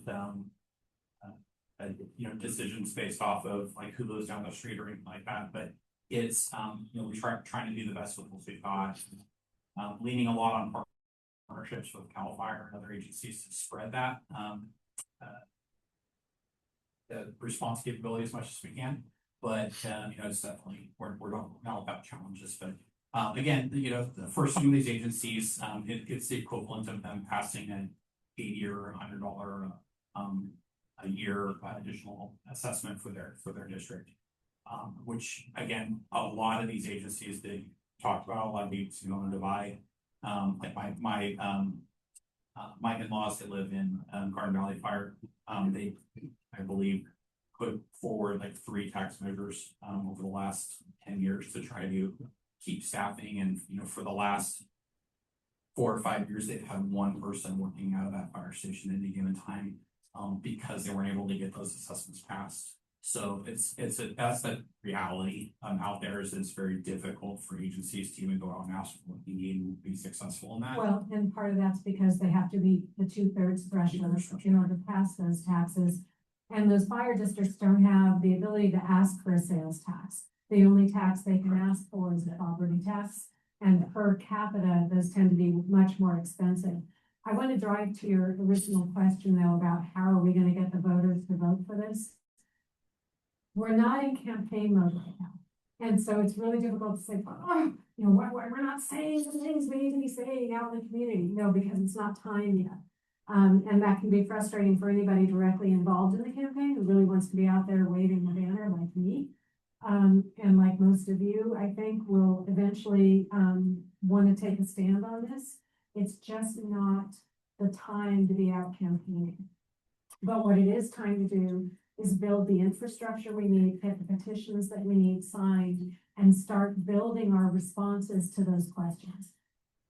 decisions based off of like who lives down the street or anything like that, but it's we're trying to do the best with what we've got, leaning a lot on partnerships with CAL FIRE and other agencies to spread that the response capability as much as we can. But it's definitely we're not without challenges. But again, for some of these agencies, it's the equivalent of them passing an $80 or $100 a year additional assessment for their district. Which again, a lot of these agencies they talked about, a lot of agencies going to divide. Like my in-laws that live in Garden Valley Fire, they I believe put forward like 3 tax measures over the last 10 years to try to keep staffing, and for the last 4 or 5 years they've had one person working out of that fire station at any given time because they weren't able to get those assessments passed. So that's the reality out there, is it's very difficult for agencies to even go out and ask for what they need and be successful in that. Well, and part of that's because they have to be the 2/3 threshold in order to pass those taxes. And those fire districts don't have the ability to ask for a sales tax. The only tax they can ask for is the property tax, and per capita, those tend to be much more expensive. I want to drive to your original question though about how are we going to get the voters to vote for this? we're not in campaign mode right now. And so it's really difficult to say, oh, you know, why we're not saying the things we need to be saying out in the community. No, because it's not time yet. And that can be frustrating for anybody directly involved in the campaign who really wants to be out there waving the banner like me. And like most of you, I think will eventually want to take a stand on this. It's just not the time to be out campaigning. But what it is time to do is build the infrastructure we need, get the petitions that we need signed, and start building our responses to those questions.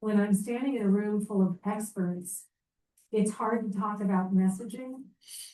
When I'm standing in a room full of experts, it's hard to talk about messaging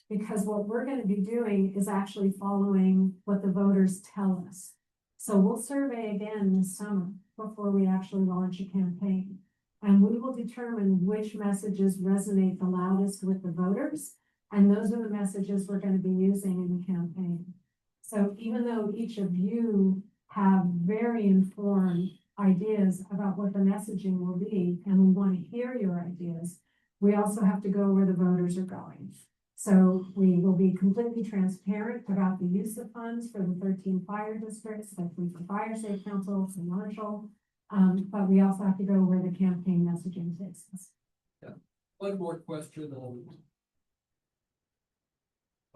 because what we're going to be doing is actually following what the voters tell us. So we'll survey again this summer before we actually launch a campaign. And we will determine which messages resonate the loudest with the voters. And those are the messages we're going to be using in the campaign. So even though each of you have very informed ideas about what the messaging will be, and we want to hear your ideas, we also have to go where the voters are going. So we will be completely transparent about the use of funds for the 13 fire districts, like for Fire Safe Council, for Marshall. But we also have to go where the campaign messaging takes us. Yeah. One more question.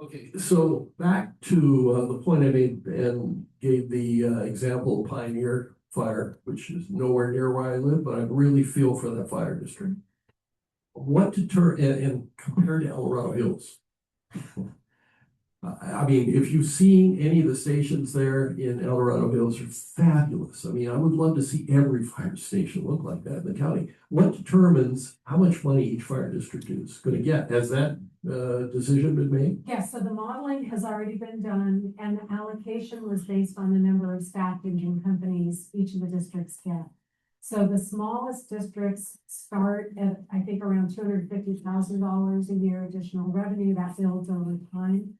Okay, so back to the point I made and gave the example of Pioneer Fire, which is nowhere near where I live, but I really feel for that fire district. What to turn and compared to El Dorado Hills. I mean, if you've seen any of the stations there in El Dorado Hills, are fabulous. I mean, I would love to see every fire station look like that in the county. What determines how much money each fire district is going to get? Has that decision been made? Yes, so the modeling has already been done, and the allocation was based on the number of staffed engine companies each of the districts get. So the smallest districts start at, I think, around $250,000 a year additional revenue that builds over time.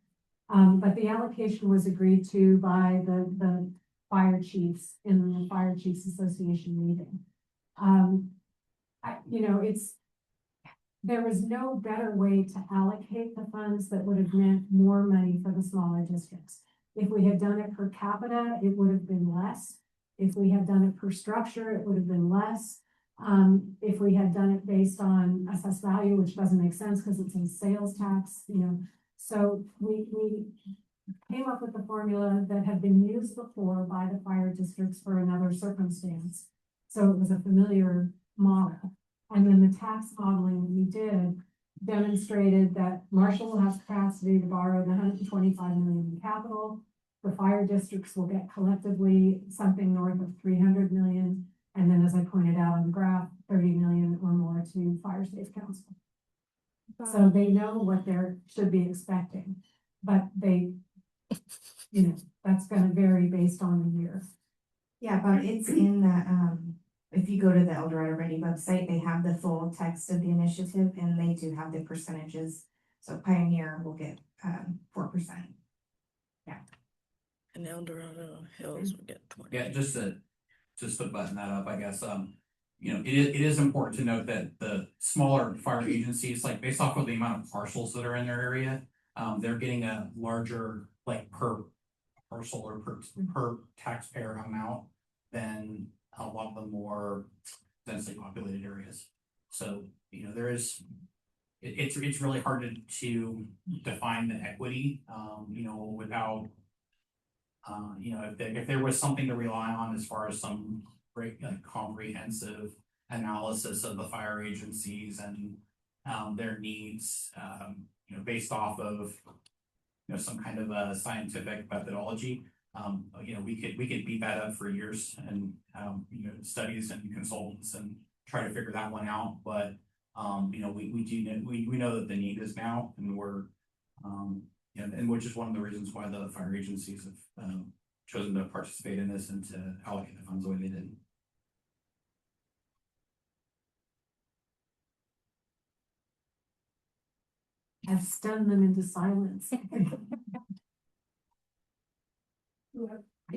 But the allocation was agreed to by the fire chiefs in the Fire Chiefs Association meeting. There was no better way to allocate the funds that would have meant more money for the smaller districts. If we had done it per capita, it would have been less. If we had done it per structure, it would have been less. If we had done it based on assessed value, which doesn't make sense because it's a sales tax, So we came up with a formula that had been used before by the fire districts for another circumstance. So it was a familiar model. And then the tax modeling we did demonstrated that Marshall will have capacity to borrow the $125 million in capital. The fire districts will get collectively something north of $300 million. And then, as I pointed out on the graph, $30 million or more to Fire Safe Council. So they know what they should be expecting, but that's going to vary based on the year. Yeah, but it's in the, if you go to the El Dorado Ready website, they have the full text of the initiative and they do have the percentages. So Pioneer will get 4%. Yeah. And El Dorado Hills would get 20. Yeah, just to button that up, I guess, it is important to note that the smaller fire agencies, like based off of the amount of parcels that are in their area, they're getting a larger, like per parcel or per taxpayer amount than a lot of the more densely populated areas. So, it's really hard to define the equity, without, if there was something to rely on as far as some great comprehensive analysis of the fire agencies and their needs, based off of some kind of a scientific methodology. We could beat that up for years and studies and consultants and try to figure that one out. But we know that the need is now, and we're and which is one of the reasons why the fire agencies have chosen to participate in this and to allocate the funds the way they did. I've stunned them into silence. I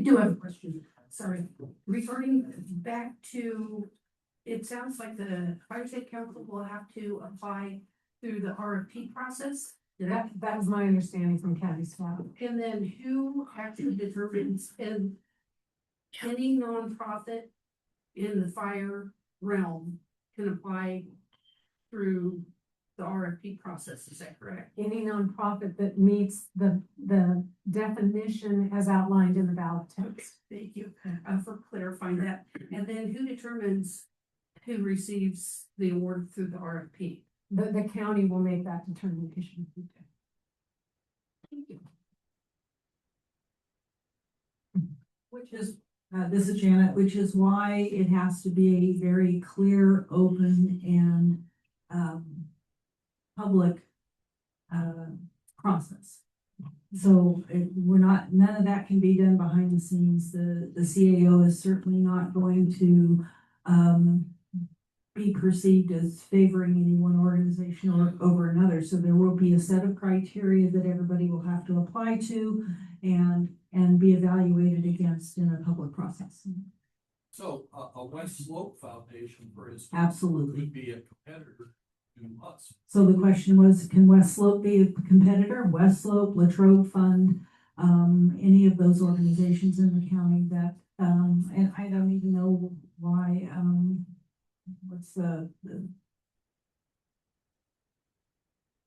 do have a question, sorry, regarding back to, it sounds like the Fire Safe Council will have to apply through the RFP process. That was my understanding from county staff. And then who actually determines, and any nonprofit in the fire realm can apply through the RFP process, is that correct? Any nonprofit that meets the definition as outlined in the ballot Okay, text. thank you for clarifying that. And then who determines who receives the award through the RFP? The county will make that determination. Thank you. Which is, this is Janet, which is why it has to be a very clear, open, and, public, process. So we're not, none of that can be done behind the scenes. The CAO is certainly not going to, be perceived as favoring any one organization or over another. So there will be a set of criteria that everybody will have to apply to and be evaluated against in a public process. So a West Slope Foundation, for instance. Absolutely. Would be a competitor to us. So the question was, can West Slope be a competitor? West Slope, Latrobe Fund, any of those organizations in the county that, and I don't even know why, what's the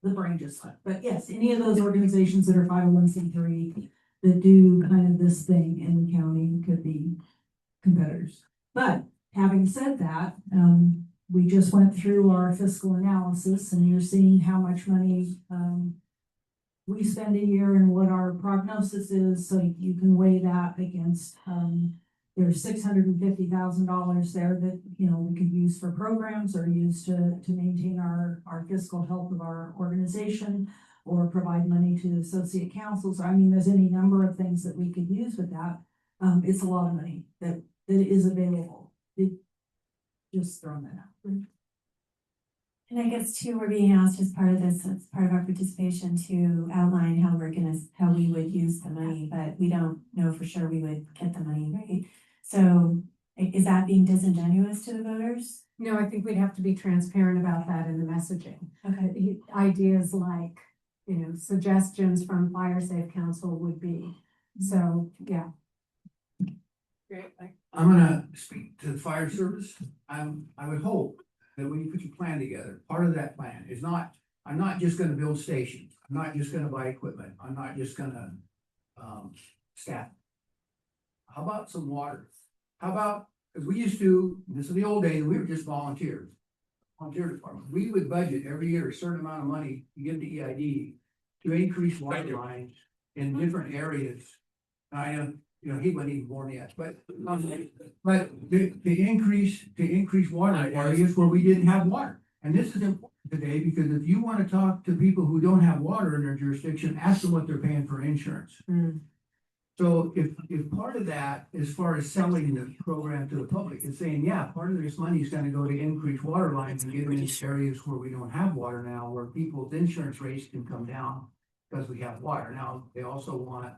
brain just left, but yes, any of those organizations that are 501c3 that do kind of this thing in the county could be competitors. But having said that, we just went through our fiscal analysis and you're seeing how much money we spend a year and what our prognosis is, so you can weigh that against there's $650,000 there that, you know, we could use for programs or use to maintain our fiscal health of our organization or provide money to associate councils. I mean, there's any number of things that we could use with that. It's a lot of money that is available. Just throwing that out. And I guess too, we're being asked as part of this, as part of our participation, to outline how how we would use the money, but we don't know for sure we would get the money, right? So is that being disingenuous to the voters? No, I think we'd have to be transparent about that in the messaging. Okay. Ideas like, you know, suggestions from Fire Safe Council would be, so, yeah. I'm gonna speak to the fire service. I would hope that when you put your plan together, part of that plan is not, I'm not just gonna build stations. I'm not just gonna buy equipment. I'm not just gonna, staff. How about some water? How about, because we used to, this is the old days, we were just volunteers. Volunteer department. We would budget every year a certain amount of money to give to EID to increase water lines in different areas. I am, you know, he wasn't even born yet, but to increase water in areas where we didn't have water. And this is important today because if you want to talk to people who don't have water in their jurisdiction, ask them what they're paying for insurance. So if part of that, as far as selling the program to the public, is saying, yeah, part of this money is gonna go to increase water lines and get them into areas where we don't have water now, where people's insurance rates can come down because we have water. Now, they also want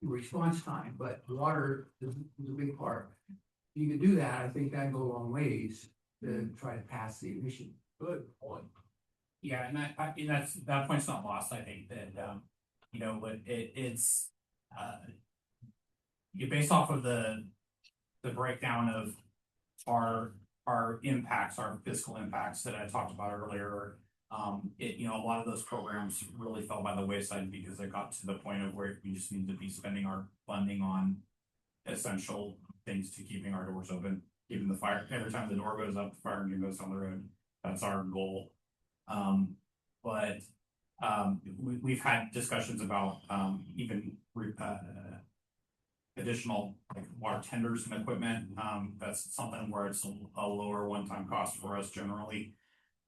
response time, but water is a big part. If you can do that, I think that'd go a long ways to try to pass the issue. Good point. Yeah, and that point's not lost. I think that, you know, but it's, based off of the breakdown of our impacts, our fiscal impacts that I talked about earlier. You know, a lot of those programs really fell by the wayside because it got to the point of where we just need to be spending our funding on essential things to keeping our doors open, keeping the fire, every time the door goes up, the fire engine goes down the road. That's our goal. We've had discussions about, even, additional like water tenders and equipment. That's something where it's a lower one-time cost for us generally.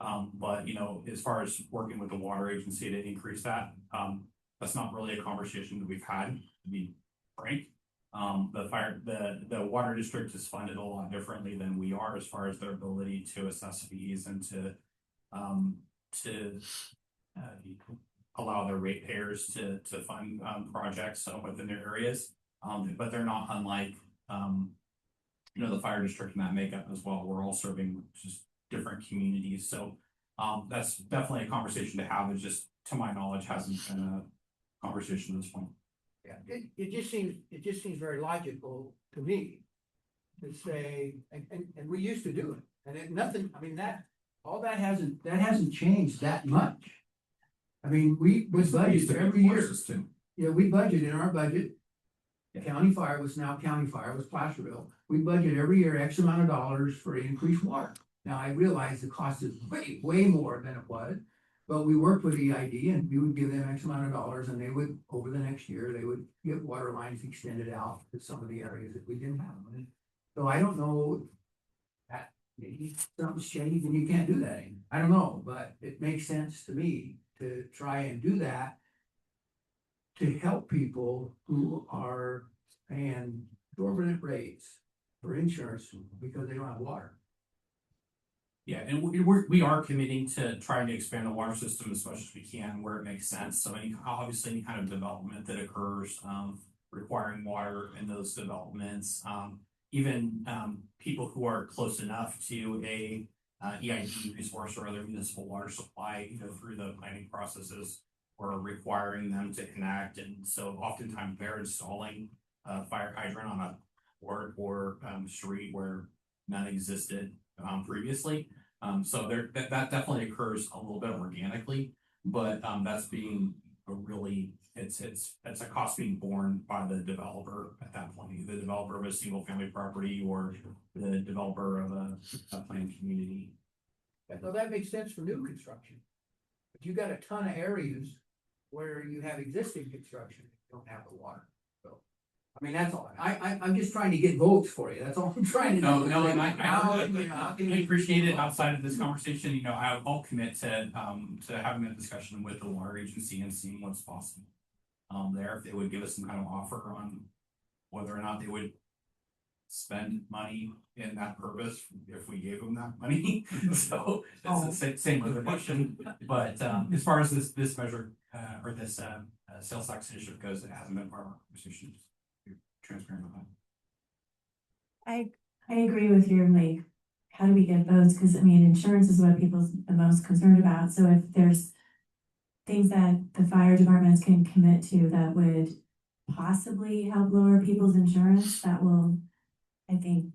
But you know, as far as working with the water agency to increase that, that's not really a conversation that we've had, to be frank. The water district is funded a lot differently than we are as far as their ability to assess fees and to allow their ratepayers to fund projects within their areas. But they're not unlike you know, the fire district in that makeup as well. We're all serving just different communities. So that's definitely a conversation to have, is just to my knowledge, hasn't been a conversation at this point. Yeah, it just seems very logical to me to say, and we used to do it, and nothing, I mean, all that hasn't changed that much. I mean, we budget every year. Yeah, we budget in our budget. County fire was now county fire, was Placerville. We budget every year X amount of dollars for increased water. Now, I realize the cost is way more than it was, but we worked with EID and we would give them X amount of dollars and they would, over the next year, they would get water lines extended out to some of the areas that we didn't have. And so I don't know that maybe something's changed and you can't do that anymore. I don't know, but it makes sense to me to try and do that to help people who are paying exorbitant rates for insurance because they don't have water. Yeah, and we are committing to trying to expand the water system as much as we can where it makes sense. So obviously any kind of development that occurs, requiring water in those developments, even people who are close enough to a EID resource or other municipal water supply, through the planning processes, we're requiring them to connect. And so oftentimes they're installing a fire hydrant on a ward or street where none existed previously. So that definitely occurs a little bit organically, but that's being a really, it's a cost being borne by the developer at that point, the developer of a single family property or the developer of a planned community. So that makes sense for new construction. But you got a ton of areas where you have existing construction, that don't have the water. So, I mean, that's all. I'm just trying to get votes for you. That's all I'm trying to do. No, and I appreciate it. Outside of this conversation, I'll commit to having a discussion with the water agency and seeing what's possible. There, if they would give us some kind of offer on whether or not they would spend money in that purpose if we gave them that money. So that's the same with the question. But as far as this measure or this sales tax initiative goes, it hasn't been part of our conversation. Just be transparent about that. I agree with your, like, how do we get votes? Because I mean, insurance is what people's the most concerned about. So if there's things that the fire departments can commit to that would possibly help lower people's insurance, that will, I think,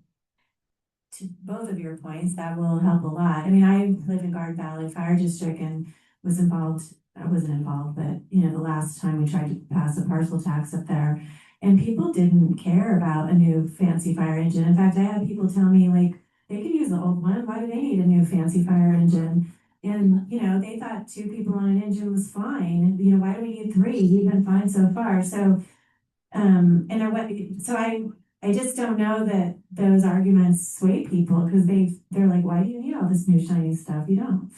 to both of your points, that will help a lot. I mean, I live in Garden Valley Fire District and was involved, I wasn't involved, but the last time we tried to pass a parcel tax up there, and people didn't care about a new fancy fire engine. In fact, I had people tell me, like, they could use the old one. Why do they need a new fancy fire engine? And, they thought 2 people on an engine was fine. Why do we need 3? We've been fine so far. So, I just don't know that those arguments sway people because they're like, why do you need all this new shiny stuff? You don't,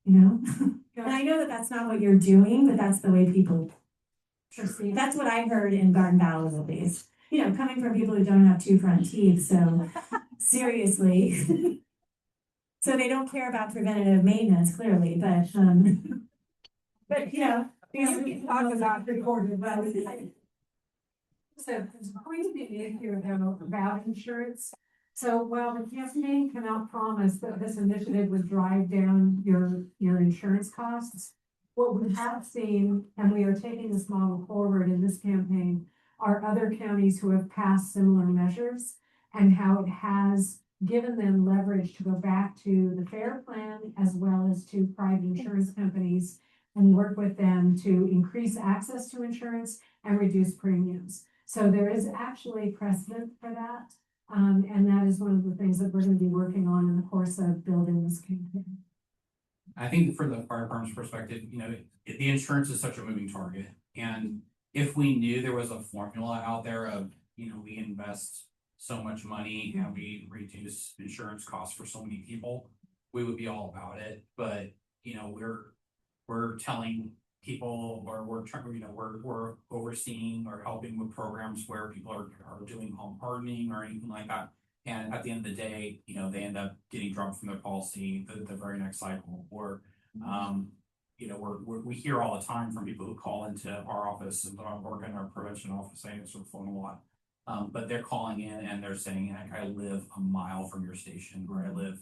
And I know that that's not what you're doing, but that's the way people perceive. That's what I heard in Garden Valley at least. Coming from people who don't have 2 front teeth. So seriously. So they don't care about preventative maintenance, clearly, but you can talk about recorded, but so there's going to be an issue about insurance. So while the campaign cannot promise that this initiative would drive down your insurance costs, what we have seen, and we are taking this model forward in this campaign, are other counties who have passed similar measures and how it has given them leverage to go back to the FAIR plan as well as to private insurance companies and work with them to increase access to insurance and reduce premiums. So there is actually precedent for that. And that is one of the things that we're going to be working on in the course of building this campaign. I think for the fire department's perspective, the insurance is such a moving target. And if we knew there was a formula out there of, we invest so much money and we reduce insurance costs for so many people, we would be all about it. But, we're telling people, or we're trying, we're overseeing or helping with programs where people are doing home hardening or anything like that. And at the end of the day, they end up getting dropped from their policy the very next cycle. Or, we hear all the time from people who call into our office and work in our prevention office. I answer the phone a lot. But they're calling in and they're saying, I live a mile from your station, or I live,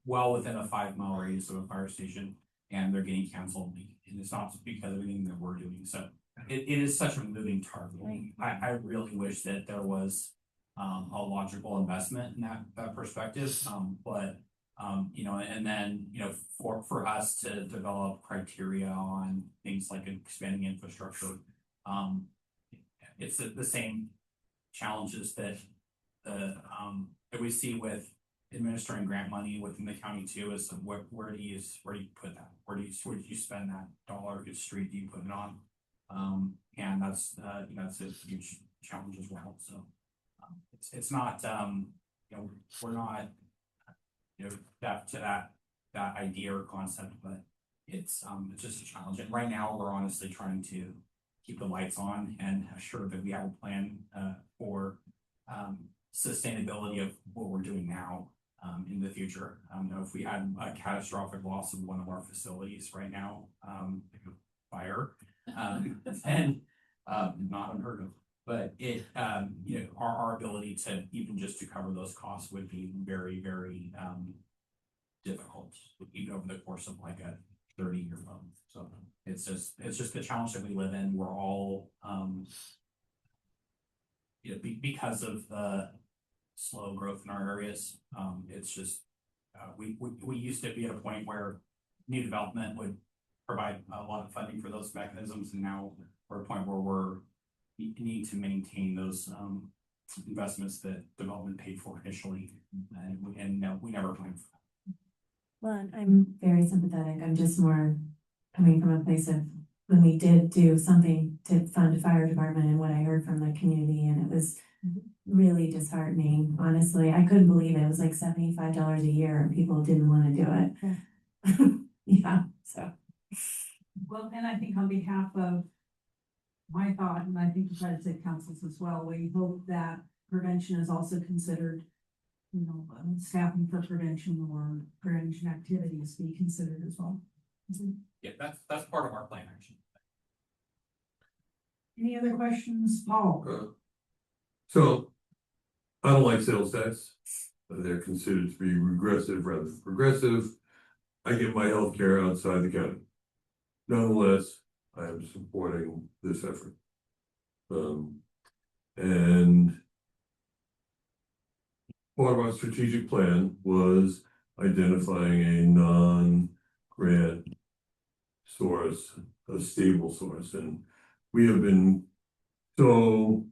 well within a 5-mile radius of a fire station. and they're getting canceled, and it's not because of anything that we're doing, so it is such a moving target. I really wish that there was a logical investment in that perspective, but you know, and then, you know, for us to develop criteria on things like expanding infrastructure, it's the same challenges that that we see with administering grant money within the county too. Is where do you put that? Where do you spend that dollar? Which street do you put it on? And that's you know, that's a huge challenge as well. So it's not you know, we're not, you know, deaf to that idea or concept, but it's just a challenge. And right now we're honestly trying to keep the lights on and assure that we have a plan for sustainability of what we're doing now in the future. You know, if we had a catastrophic loss of one of our facilities right now, fire, and not unheard of, but it you know, our ability to even just to cover those costs would be very, very difficult, even over the course of like a 30-year loan. So it's just the challenge that we live in. We're all you know, because of the slow growth in our areas, it's just we used to be at a point where new development would provide a lot of funding for those mechanisms, and now we're at a point where we need to maintain those investments that development paid for initially, and we never planned for that. Well, I'm very sympathetic. I'm just more coming from a place of when we did do something to fund a fire department and what I heard from the community, and it was really disheartening. Honestly, I couldn't believe it. It was like $75 a year and people didn't want to do it. Yeah, so. Well, and I think on behalf of my thought, and I think the City Councils as well, we hope that prevention is also considered, you know, staffing for prevention or prevention activities be considered as well. Yeah, that's part of our plan, actually. Any other questions, Paul? So, I don't like sales tax. They're considered to be regressive rather than progressive. I get my health care outside the county. Nonetheless, I am supporting this effort. And part of our strategic plan was identifying a non-grant source, a stable source. And we have been so,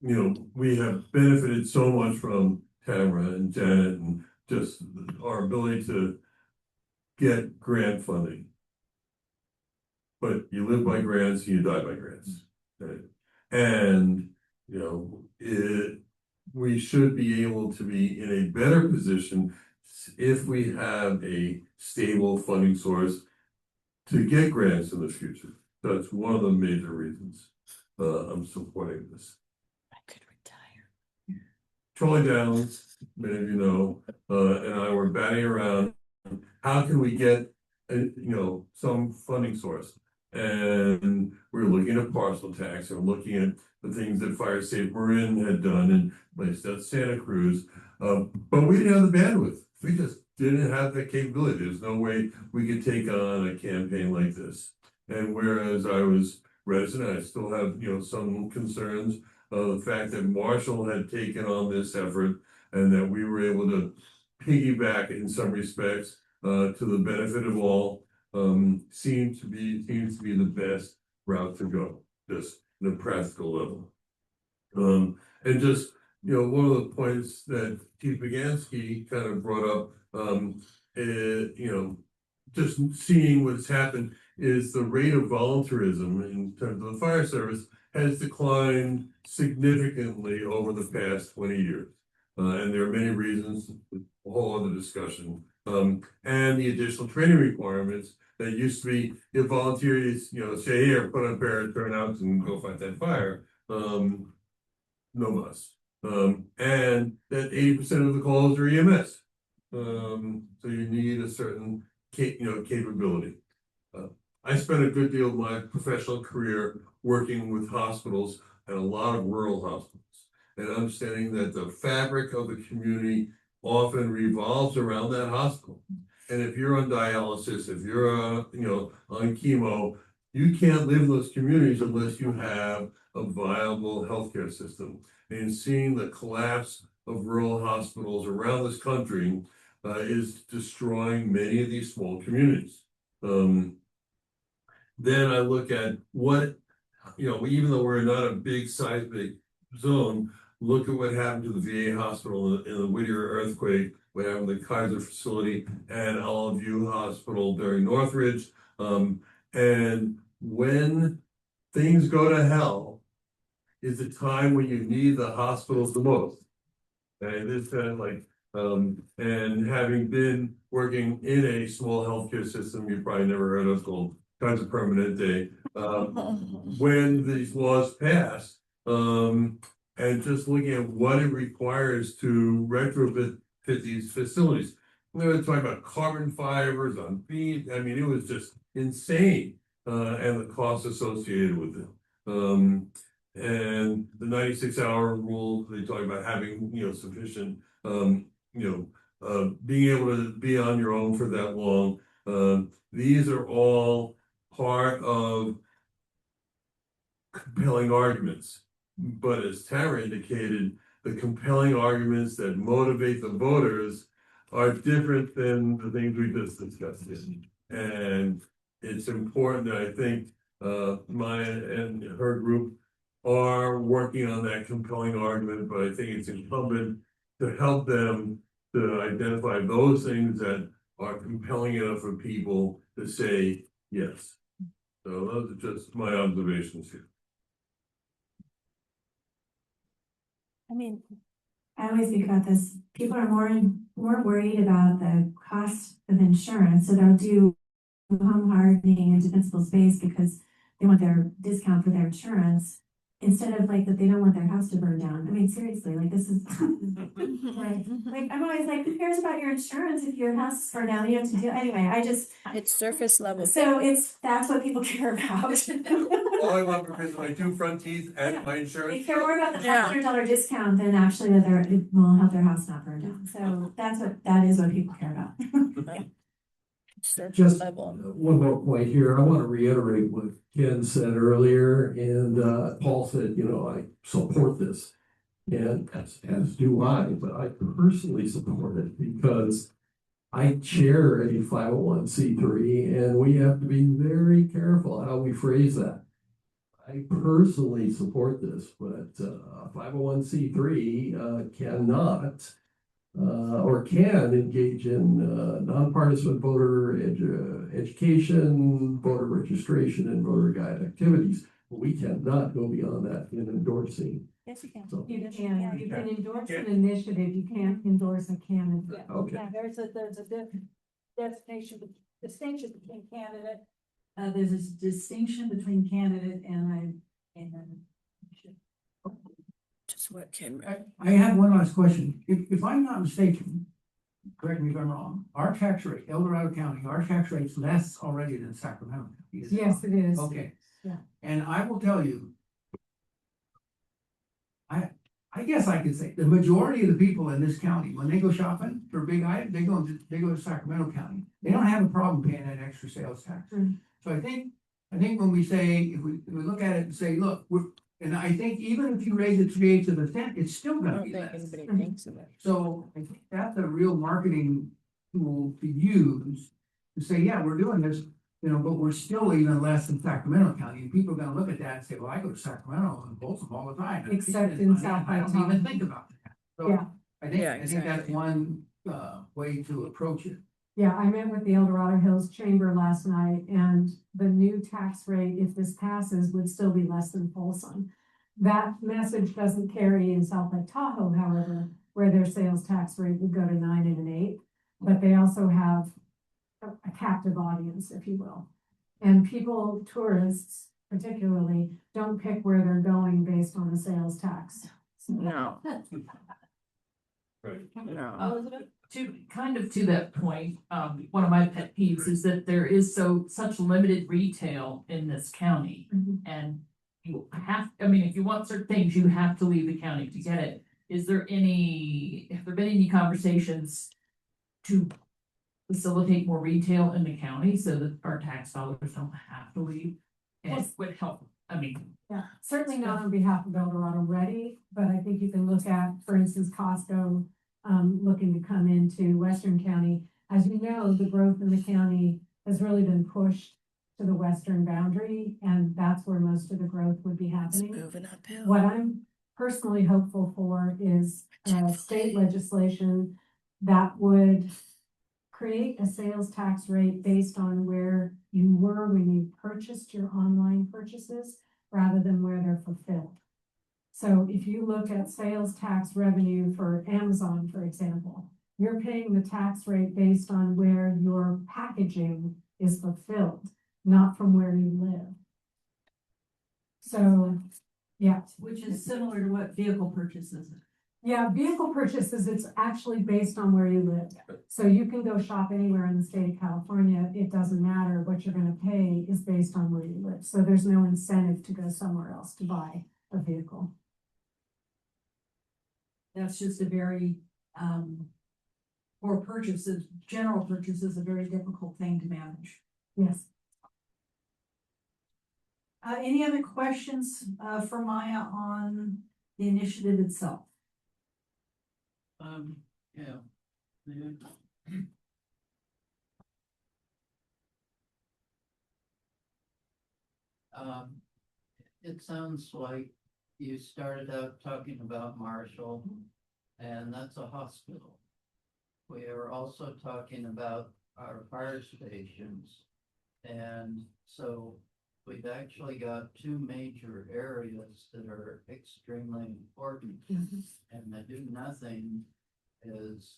you know, we have benefited so much from Tamara and Janet and just our ability to get grant funding. But you live by grants, you die by grants. Right? And, you know, we should be able to be in a better position if we have a stable funding source to get grants in the future. That's one of the major reasons I'm supporting this. I could retire. Charlie Downs, many of you know, and I were batting around, how can we get, you know, some funding source? And we're looking at parcel tax and looking at the things that Fire Safe Marin had done and placed at Santa Cruz. But we didn't have the bandwidth. We just didn't have the capability. There's no way we could take on a campaign like this. And whereas I was reticent, I still have, you know, some concerns of the fact that Marshall had taken on this effort and that we were able to piggyback in some respects to the benefit of all, seems to be the best route to go, just in a practical level. And just, you know, one of the points that Chief Bagansky kind of brought up, you know, just seeing what's happened is the rate of volunteerism in terms of the fire service has declined significantly over the past 20 years. And there are many reasons, a whole other discussion. And the additional training requirements that used to be, if volunteers, you know, say, here, put on a pair of turnouts and go fight that fire. No mas. And that 80% of the calls are EMS. So you need a certain capability. I spent a good deal of my professional career working with hospitals and a lot of rural hospitals, and understanding that the fabric of the community often revolves around that hospital. And if you're on dialysis, if you're, on chemo, you can't live in those communities unless you have a viable healthcare system. And seeing the collapse of rural hospitals around this country is destroying many of these small communities. Then I look at what, even though we're not a big seismic zone, look at what happened to the VA hospital in the Whittier earthquake, what happened to the Kaiser facility and Olive View Hospital during Northridge. And when things go to hell is the time when you need the hospitals the most. And this kind of like, and having been working in a small healthcare system, you probably never heard of called Kaiser Permanente, when these laws pass, and just looking at what it requires to retrofit these facilities. They were talking about carbon fibers on beam. I mean, it was just insane, and the costs associated with it. And the 96-hour rule, they talk about having, sufficient, being able to be on your own for that long. These are all part of compelling arguments. But as Tara indicated, the compelling arguments that motivate the voters are different than the things we just discussed. And it's important that I think Maya and her group are working on that compelling argument, but I think it's incumbent to help them to identify those things that are compelling enough for people to say yes. So those are just my observations here. I mean, I always think about this, people are more worried about the cost of insurance, so they'll do home hardening and defensible space because they want their discount for their insurance, instead of like that they don't want their house to burn down. I mean, seriously, like this is like I'm always like, who cares about your insurance if your house is burned down? You have to do anyway. It's surface level. So that's what people care about. All I want is my 2 front teeth and my They insurance. care more about the $500 discount than actually that it will help their house not burn down. So that is what people care about. Surface Just level. one more point here. I want to reiterate what Ken said earlier, and Paul said, I support this. And as do I, but I personally support it because I chair a 501c3, and we have to be very careful how we phrase that. I personally support this, but 501c3 cannot or can engage in nonpartisan voter education, voter registration, and voter guide activities. But we cannot go beyond that in endorsing. Yes, you can. So, You can endorse an initiative, you can't endorse a candidate. okay. Yeah, there's a distinction between candidate. There's a distinction between candidate and Just what can. I have one last question. If I'm not mistaken, correct me if I'm wrong, our tax rate, El Dorado County, our tax rate's less already than Sacramento. Yes, it is. Okay. Yeah. And I will tell you, I guess I could say the majority of the people in this county, when they go shopping for big items, they go to Sacramento County. They don't have a problem paying that extra sales tax. Mm. So I think when we say, if we look at it and say, look, and I think even if you raise it 3/8 of a cent, it's still I gonna don't be think less. anybody thinks of it. So I think that's a real marketing tool to use to say, yeah, we're doing this, but we're still even less than Sacramento County. And people are gonna look at that and say, well, I go to Sacramento and Folsom all the time. and Except it's in money, South I don't Tahoe. even think about that. So Yeah. I think Yeah, that's exactly. one way to approach it. Yeah, I met with the El Dorado Hills Chamber last night, and the new tax rate, if this passes, would still be less than Folsom. That message doesn't carry in South Lake Tahoe, however, where their sales tax rate would go to 9 and an 8, but they also have a captive audience, if you will. And people, tourists particularly, don't pick where they're going based on the sales tax. No, Right. no. To that point, one of my pet peeves is that there is such limited retail in this county. Mhm. And if you want certain things, you have to leave the county to get it. Have there been any conversations to facilitate more retail in the county so that our tax dollars don't have to leave. And it Yes. would help, I mean, Yeah, certainly not on behalf of El Dorado Ready, but I think you can look at, for instance, Costco, looking to come into Western County. As you know, the growth in the county has really been pushed to the western boundary, and that's where most of the growth would be It's happening. moving uphill. What I'm personally hopeful for is state legislation that would create a sales tax rate based on where you were when you purchased your online purchases rather than where they're fulfilled. So if you look at sales tax revenue for Amazon, for example, you're paying the tax rate based on where your packaging is fulfilled, not from where you live. So, yeah. Which is similar to what vehicle purchases. Yeah, vehicle purchases, it's actually based on where you live. So you can go shop anywhere in the state of California. It doesn't matter. What you're gonna pay is based on where you live. So there's no incentive to go somewhere else to buy a vehicle. That's just a very, for purchases, general purchases, a very difficult thing to manage. Yes. Any other questions, for Maya on the initiative itself? Yeah. It sounds like you started out talking about Marshall, and that's a hospital. We are also talking about our fire stations, and so we've actually got two major areas that are extremely important, and the do nothing is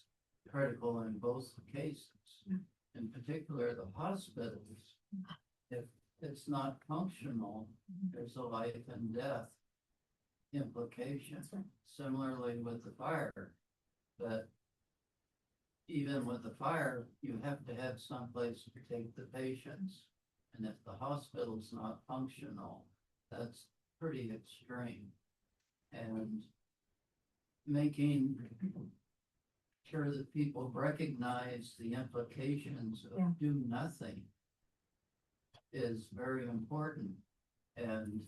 critical in both cases. In particular, the hospitals, if it's not functional, there's a life and death implication. Similarly with the fire, but even with the fire, you have to have someplace to take the patients. And if the hospital's not functional, that's pretty extreme. And making sure that people recognize the implications of do nothing is very important. And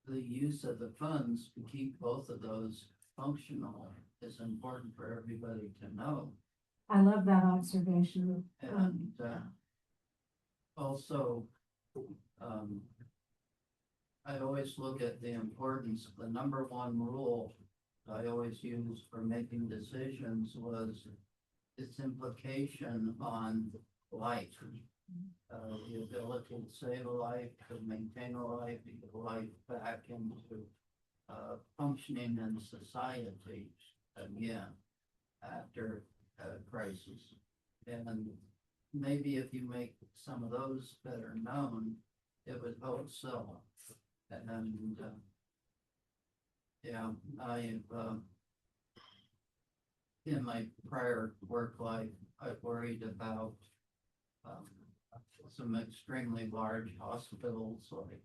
the use of the funds to keep both of those functional is important for everybody to know. I love that observation. And also, I always look at the importance. The number one rule I always used for making decisions was its implication on life. The ability to save a life, to maintain a life, to get a life back into functioning in society again after a crisis. And maybe if you make some of those better known, it would help so. And yeah, in my prior work life, I worried about some extremely large hospitals like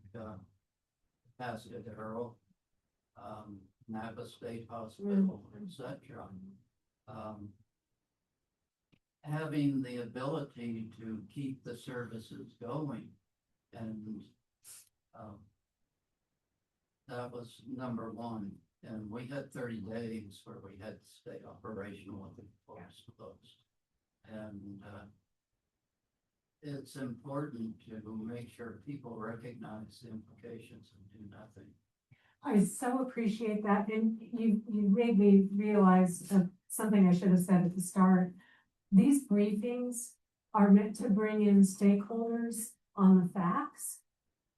Pasadena, Napa State Hospital, etc. Having the ability to keep the services going, and that was number one. And we had 30 days where we had to stay operational with the force closed. And it's important to make sure people recognize the implications and do nothing. I so appreciate that. And you made me realize something I should have said at the start. These briefings are meant to bring in stakeholders on the facts,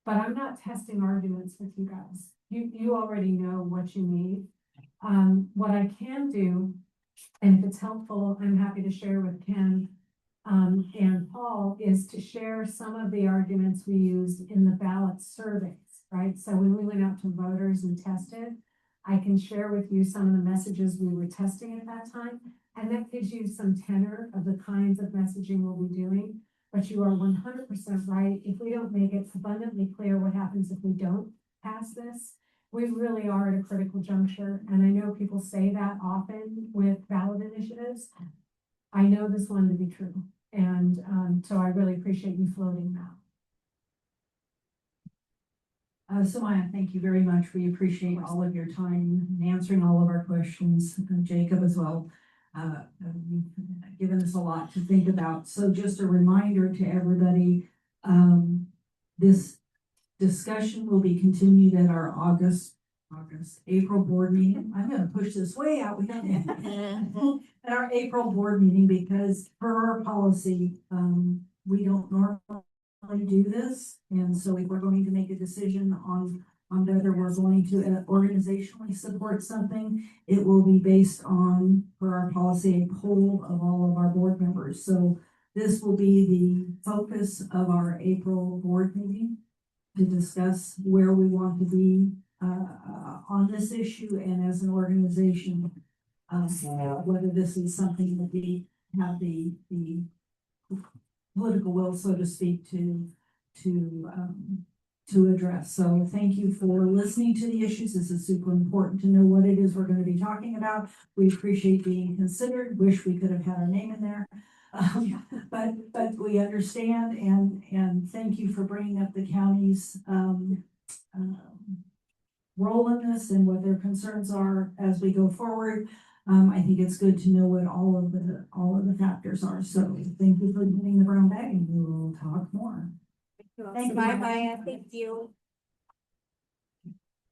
but I'm not testing arguments with you guys. You already know what you need. What I can do, and if it's helpful, I'm happy to share with Ken and Paul, is to share some of the arguments we used in the ballot surveys, right? So when we went out to voters and tested, I can share with you some of the messages we were testing at that time. And that gives you some tenor of the kinds of messaging we'll be doing. But you are 100% right. If we don't make it abundantly clear what happens if we don't pass this, we really are at a critical juncture. And I know people say that often with ballot initiatives, I know this one to be true. And, so I really appreciate you floating that. Samaya, thank you very much. We appreciate all of your time and answering all of our questions, and Jacob as well. You've given us a lot to think about. So just a reminder to everybody, this discussion will be continued at our April board meeting. I'm gonna push this way out. We got at our April board meeting, because per our policy, we don't normally do this. And so if we're going to make a decision on whether we're going to organizationally support something, it will be based on, per our policy, a poll of all of our board members. So this will be the focus of our April board meeting, to discuss where we want to be on this issue and as an organization, whether this is something that we have the political will, so to speak, to address. So thank you for listening to the issues. This is super important to know what it is we're going to be talking about. We appreciate being considered. Wish we could have had our name in there. But we understand, and thank you for bringing up the county's role in this and what their concerns are as we go forward. I think it's good to know what all of the factors are. So thank you for getting the brown bag, and we will talk more. Thank you. Bye bye. Thank you.